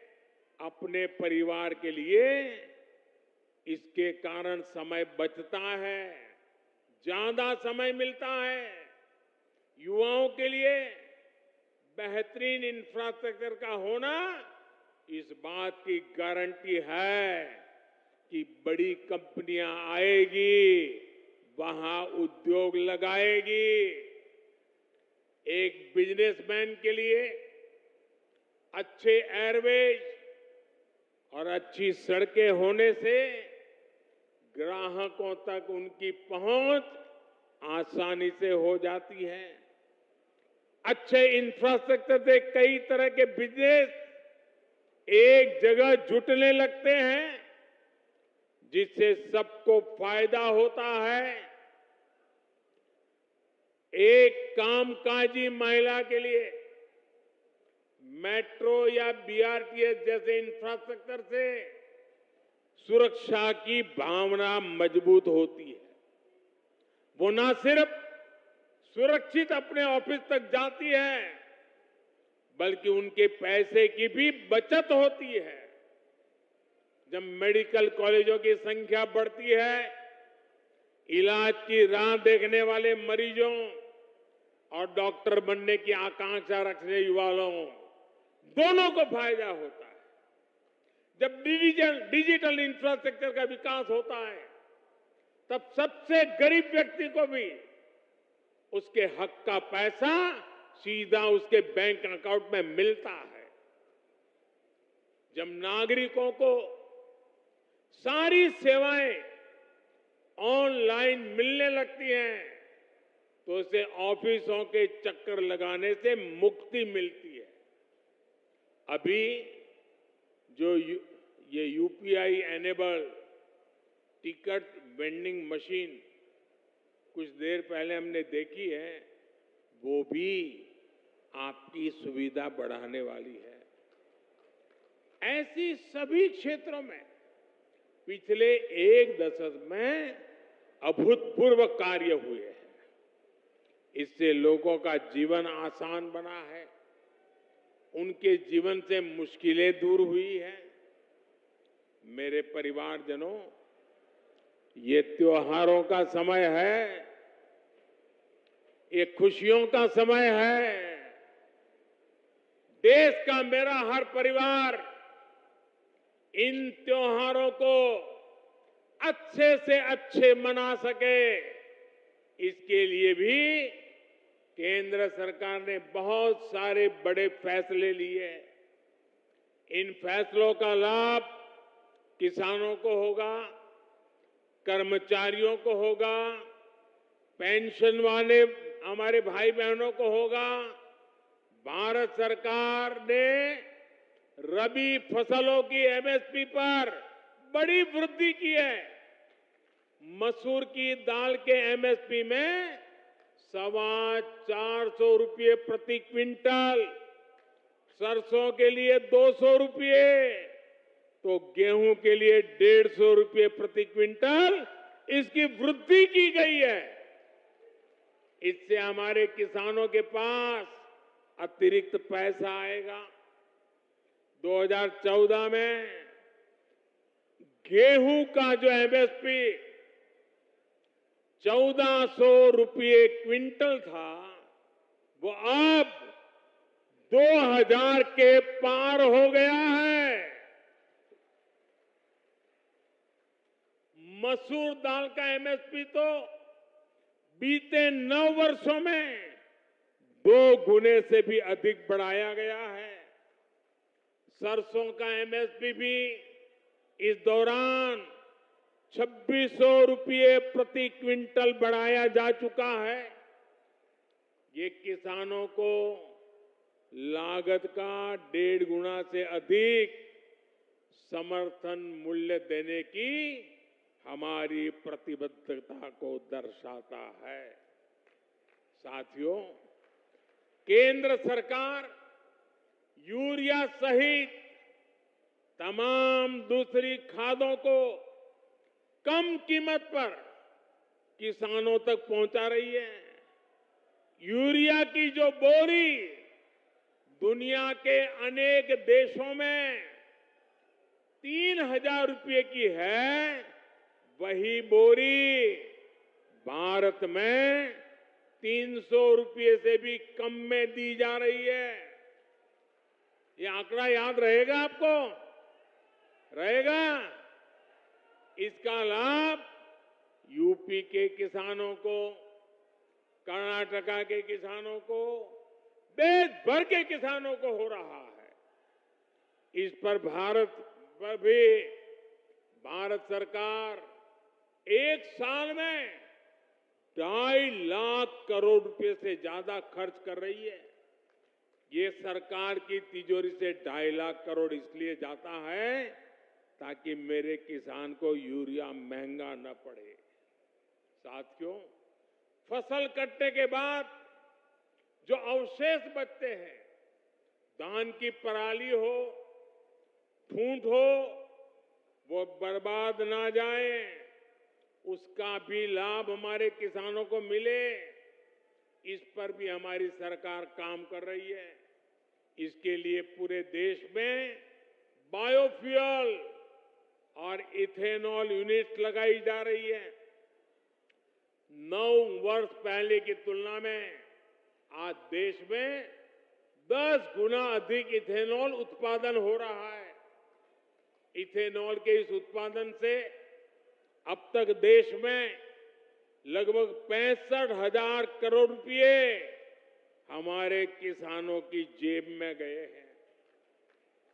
अपने परिवार के लिए इसके कारण समय बचता है, ज्यादा समय मिलता है। युवाओं के लिए बेहतरीन इंफ्रास्ट्रक्चर का होना इस बात की गारंटी है कि बड़ी कंपनियां आएगी, वहां उद्योग लगाएगी। एक बिजनेसमैन के लिए अच्छे एयरवेज और अच्छी सड़कें होने से ग्राहकों तक उनकी पहुंच आसानी से हो जाती है। अच्छे इंफ्रास्ट्रक्चर से कई तरह के बिजनेस एक जगह जुटने लगते हैं, जिससे सबको फायदा होता है। एक कामकाजी महिला के लिए मेट्रो या बीआरटीएस जैसे इंफ्रास्ट्रक्चर से सुरक्षा की भावना मजबूत होती है। वो न सिर्फ सुरक्षित अपने ऑफिस तक जाती है, बल्कि उनके पैसे की भी बचत होती है। जब मेडिकल कॉलेजों की संख्या बढ़ती है, इलाज की राह देखने वाले मरीजों और डॉक्टर बनने की आकांक्षा रखने युवाओं दोनों को फायदा होता है। जब डिजिटल इंफ्रास्ट्रक्चर का विकास होता है, तब सबसे गरीब व्यक्ति को भी उसके हक का पैसा सीधा उसके बैंक अकाउंट में मिलता है। जब नागरिकों को सारी सेवाएं ऑनलाइन मिलने लगती हैं, तो उसे ऑफिसों के चक्कर लगाने से मुक्ति मिलती है। अभी जो ये UPI enable ticket vending machine कुछ देर पहले हमने देखी है, वो भी आपकी सुविधा बढ़ाने वाली है। ऐसी सभी क्षेत्रों में पिछले एक दशक में अभूतपूर्व कार्य हुए हैं। इससे लोगों का जीवन आसान बना है, उनके जीवन से मुश्किलें दूर हुई हैं। मेरे परिवारजनों, ये त्योहारों का समय है, ये खुशियों का समय है। देश का मेरा हर परिवार इन त्योहारों को अच्छे से अच्छे मना सके, इसके लिए भी केंद्र सरकार ने बहुत सारे बड़े फैसले लिए। इन फैसलों का लाभ किसानों को होगा, कर्मचारियों को होगा, पेंशन वाले हमारे भाई बहनों को होगा। भारत सरकार ने रबी फसलों की एमएसपी पर बड़ी वृद्धि की है। मसूर की दाल के एमएसपी में 425 रुपये प्रति क्विंटल, सरसों के लिए 200 रुपये, तो गेहूं के लिए 150 रुपये प्रति क्विंटल इसकी वृद्धि की गई है। इससे हमारे किसानों के पास अतिरिक्त पैसा आएगा। 2014 में गेहूं का जो एमएसपी 1400 रुपये क्विंटल था, वो अब 2000 के पार हो गया है। मसूर दाल का एमएसपी तो बीते 9 वर्षों में 2 गुने से भी अधिक बढ़ाया गया है। सरसों का एमएसपी भी इस दौरान 2600 रुपये प्रति क्विंटल बढ़ाया जा चुका है। ये किसानों को लागत का 1.5 गुना से अधिक समर्थन मूल्य देने की हमारी प्रतिबद्धता को दर्शाता है। साथियों, केंद्र सरकार यूरिया सहित तमाम दूसरी खादों को कम कीमत पर किसानों तक पहुंचा रही है। यूरिया की जो बोरी दुनिया के अनेक देशों में 3000 रुपये की है, वही बोरी भारत में 300 रुपये से भी कम में दी जा रही है। ये आंकड़ा याद रहेगा आपको? रहेगा? इसका लाभ यूपी के किसानों को, कर्नाटका के किसानों को, देश भर के किसानों को हो रहा है। इस पर भारत सरकार एक साल में 2.5 लाख करोड़ रुपए से ज्यादा खर्च कर रही है। ये सरकार की तिजोरी से 2.5 लाख करोड़ इसलिए जाता है ताकि मेरे किसान को यूरिया महंगा न पड़े। साथियों, फसल कटने के बाद जो अवशेष बचते हैं, धान की पराली हो, ठूंठ हो, वो बर्बाद ना जाए, उसका भी लाभ हमारे किसानों को मिले, इस पर भी हमारी सरकार काम कर रही है। इसके लिए पूरे देश में बायोफ्यूल और इथेनॉल यूनिट लगाई जा रही है। 9 वर्ष पहले की तुलना में आज देश में 10 गुना अधिक इथेनॉल उत्पादन हो रहा है। इथेनॉल के इस उत्पादन से अब तक देश में लगभग 65,000 करोड़ रुपए हमारे किसानों की जेब में गए हैं।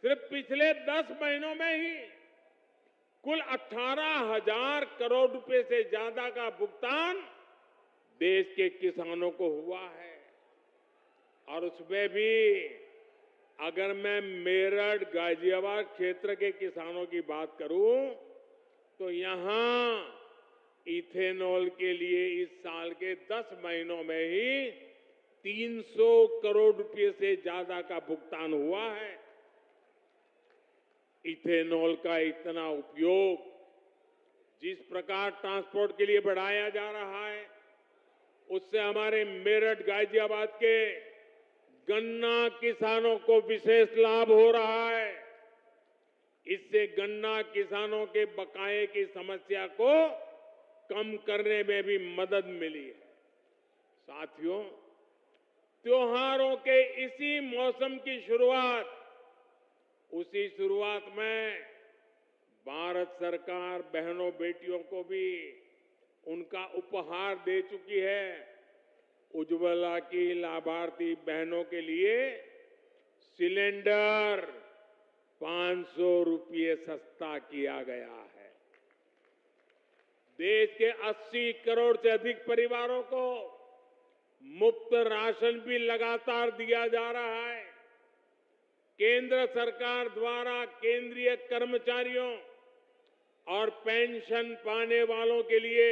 सिर्फ पिछले 10 महीनों में ही कुल 18,000 करोड़ रुपए से ज्यादा का भुगतान देश के किसानों को हुआ है। और उसमें भी अगर मैं मेरठ, गाजियाबाद क्षेत्र के किसानों की बात करूं, तो यहां इथेनॉल के लिए इस साल के 10 महीनों में ही 300 करोड़ रुपए से ज्यादा का भुगतान हुआ है। इथेनॉल का इतना उपयोग जिस प्रकार ट्रांसपोर्ट के लिए बढ़ाया जा रहा है, उससे हमारे मेरठ गाजियाबाद के गन्ना किसानों को विशेष लाभ हो रहा है। इससे गन्ना किसानों के बकाये की समस्या को कम करने में भी मदद मिली है। साथियों, त्योहारों के इसी मौसम की शुरुआत, उसी शुरुआत में भारत सरकार बहनों बेटियों को भी उनका उपहार दे चुकी है। उज्ज्वला की लाभार्थी बहनों के लिए सिलेंडर 500 रुपये सस्ता किया गया है। देश के 80 करोड़ से अधिक परिवारों को मुफ्त राशन भी लगातार दिया जा रहा है। केंद्र सरकार द्वारा केंद्रीय कर्मचारियों और पेंशन पाने वालों के लिए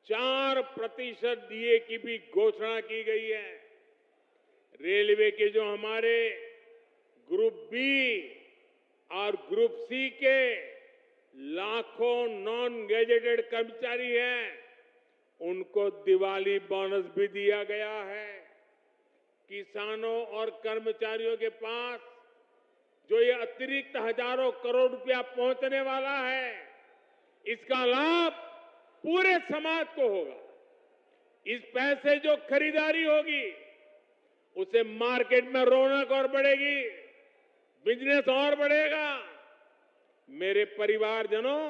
4% डीए की भी घोषणा की गई है। रेलवे के जो हमारे ग्रुप बी और ग्रुप सी के लाखों नॉन गैजेटेड कर्मचारी हैं, उनको दिवाली बोनस भी दिया गया है। किसानों और कर्मचारियों के पास जो ये अतिरिक्त हजारों करोड़ रुपया पहुंचने वाला है, इसका लाभ पूरे समाज को होगा। इस पैसे जो खरीदारी होगी, उसे मार्केट में रौनक और बढ़ेगी, बिजनेस और बढ़ेगा। मेरे परिवारजनों,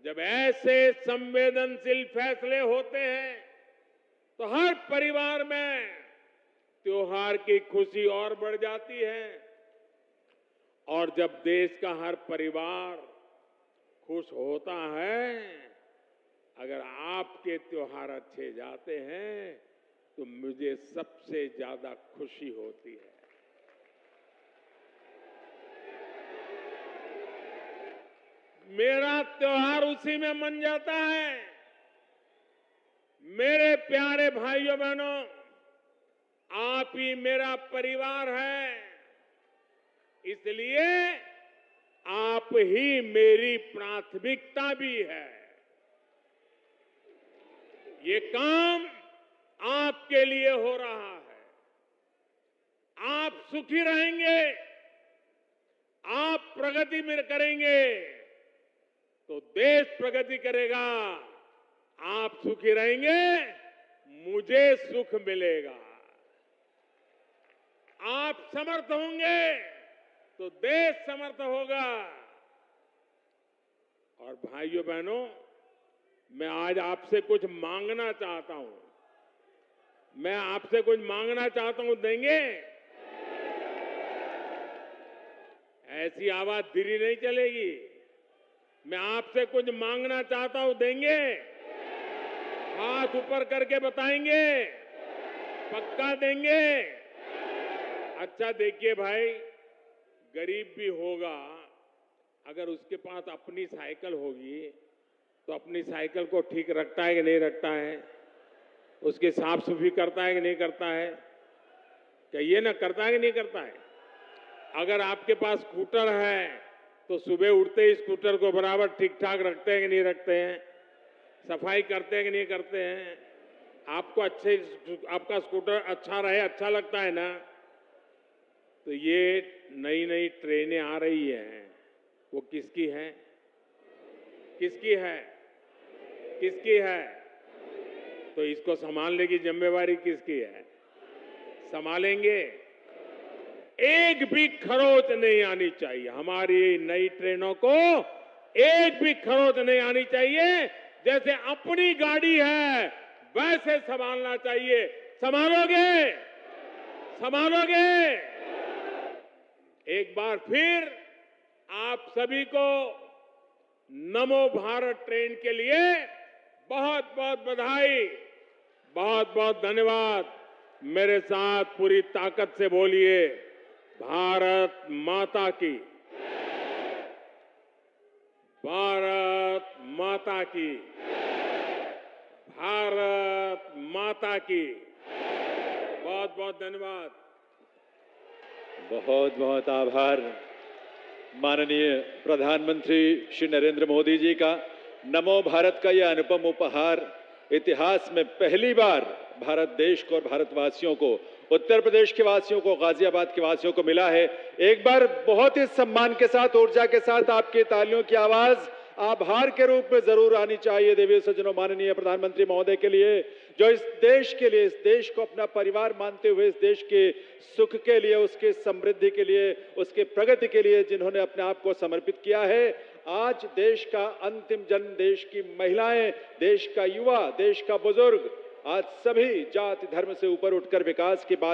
जब ऐसे संवेदनशील फैसले होते हैं तो हर परिवार में त्योहार की खुशी और बढ़ जाती है। और जब देश का हर परिवार खुश होता है, अगर आपके त्योहार अच्छे जाते हैं तो मुझे सबसे ज्यादा खुशी होती है। मेरा त्योहार उसी में मन जाता है। मेरे प्यारे भाइयों बहनों, आप ही मेरा परिवार है, इसलिए आप ही मेरी प्राथमिकता भी है। ये काम आपके लिए हो रहा है। आप सुखी रहेंगे, आप प्रगति में करेंगे तो देश प्रगति करेगा। आप सुखी रहेंगे, मुझे सुख मिलेगा। आप समर्थ होंगे तो देश समर्थ होगा। और भाइयों बहनों, मैं आज आपसे कुछ मांगना चाहता हूं। मैं आपसे कुछ मांगना चाहता हूं, देंगे? ऐसी आवाज धीरे नहीं चलेगी। मैं आपसे कुछ मांगना चाहता हूं, देंगे? हाथ ऊपर करके बताएंगे, पक्का देंगे? अच्छा देखिए भाई, गरीब भी होगा, अगर उसके पास अपनी साइकिल होगी तो अपनी साइकिल को ठीक रखता है कि नहीं रखता है? उसकी साफ सफाई करता है कि नहीं करता है? कहिए ना, करता है कि नहीं करता है? अगर आपके पास स्कूटर है तो सुबह उठते ही स्कूटर को बराबर ठीक ठाक रखते हैं कि नहीं रखते हैं? सफाई करते हैं कि नहीं करते हैं? आपको आपका स्कूटर अच्छा रहे, अच्छा लगता है ना? तो ये नई नई ट्रेनें आ रही हैं, वो किसकी है? किसकी है? किसकी है? तो इसको संभालने की जिम्मेवारी किसकी है? संभालेंगे? एक भी खरोच नहीं आनी चाहिए। हमारी नई ट्रेनों को एक भी खरोच नहीं आनी चाहिए। जैसे अपनी गाड़ी है वैसे संभालना चाहिए। संभालोगे? संभालोगे? एक बार फिर आप सभी को नमो भारत ट्रेन के लिए बहुत बहुत बधाई, बहुत बहुत धन्यवाद। मेरे साथ पूरी ताकत से बोलिए, भारत माता की, भारत माता की, भारत माता की। बहुत बहुत धन्यवाद। बहुत बहुत आभार माननीय प्रधानमंत्री श्री नरेंद्र मोदी जी का। नमो भारत का यह अनुपम उपहार इतिहास में पहली बार भारत देश को और भारतवासियों को, उत्तर प्रदेश के वासियों को, गाजियाबाद के वासियों को मिला है। एक बार बहुत ही सम्मान के साथ, ऊर्जा के साथ आपकी तालियों की आवाज आभार के रूप में जरूर आनी चाहिए देवी सज्जनों, माननीय प्रधानमंत्री महोदय के लिए, जो इस देश के लिए, इस देश को अपना परिवार मानते हुए, इस देश के सुख के लिए, उसके समृद्धि के लिए, उसके प्रगति के लिए जिन्होंने अपने आप को समर्पित किया है। आज देश का अंतिम जन, देश की महिलाएं, देश का युवा, देश का बुजुर्ग, आज सभी जाति धर्म से ऊपर उठकर विकास की बात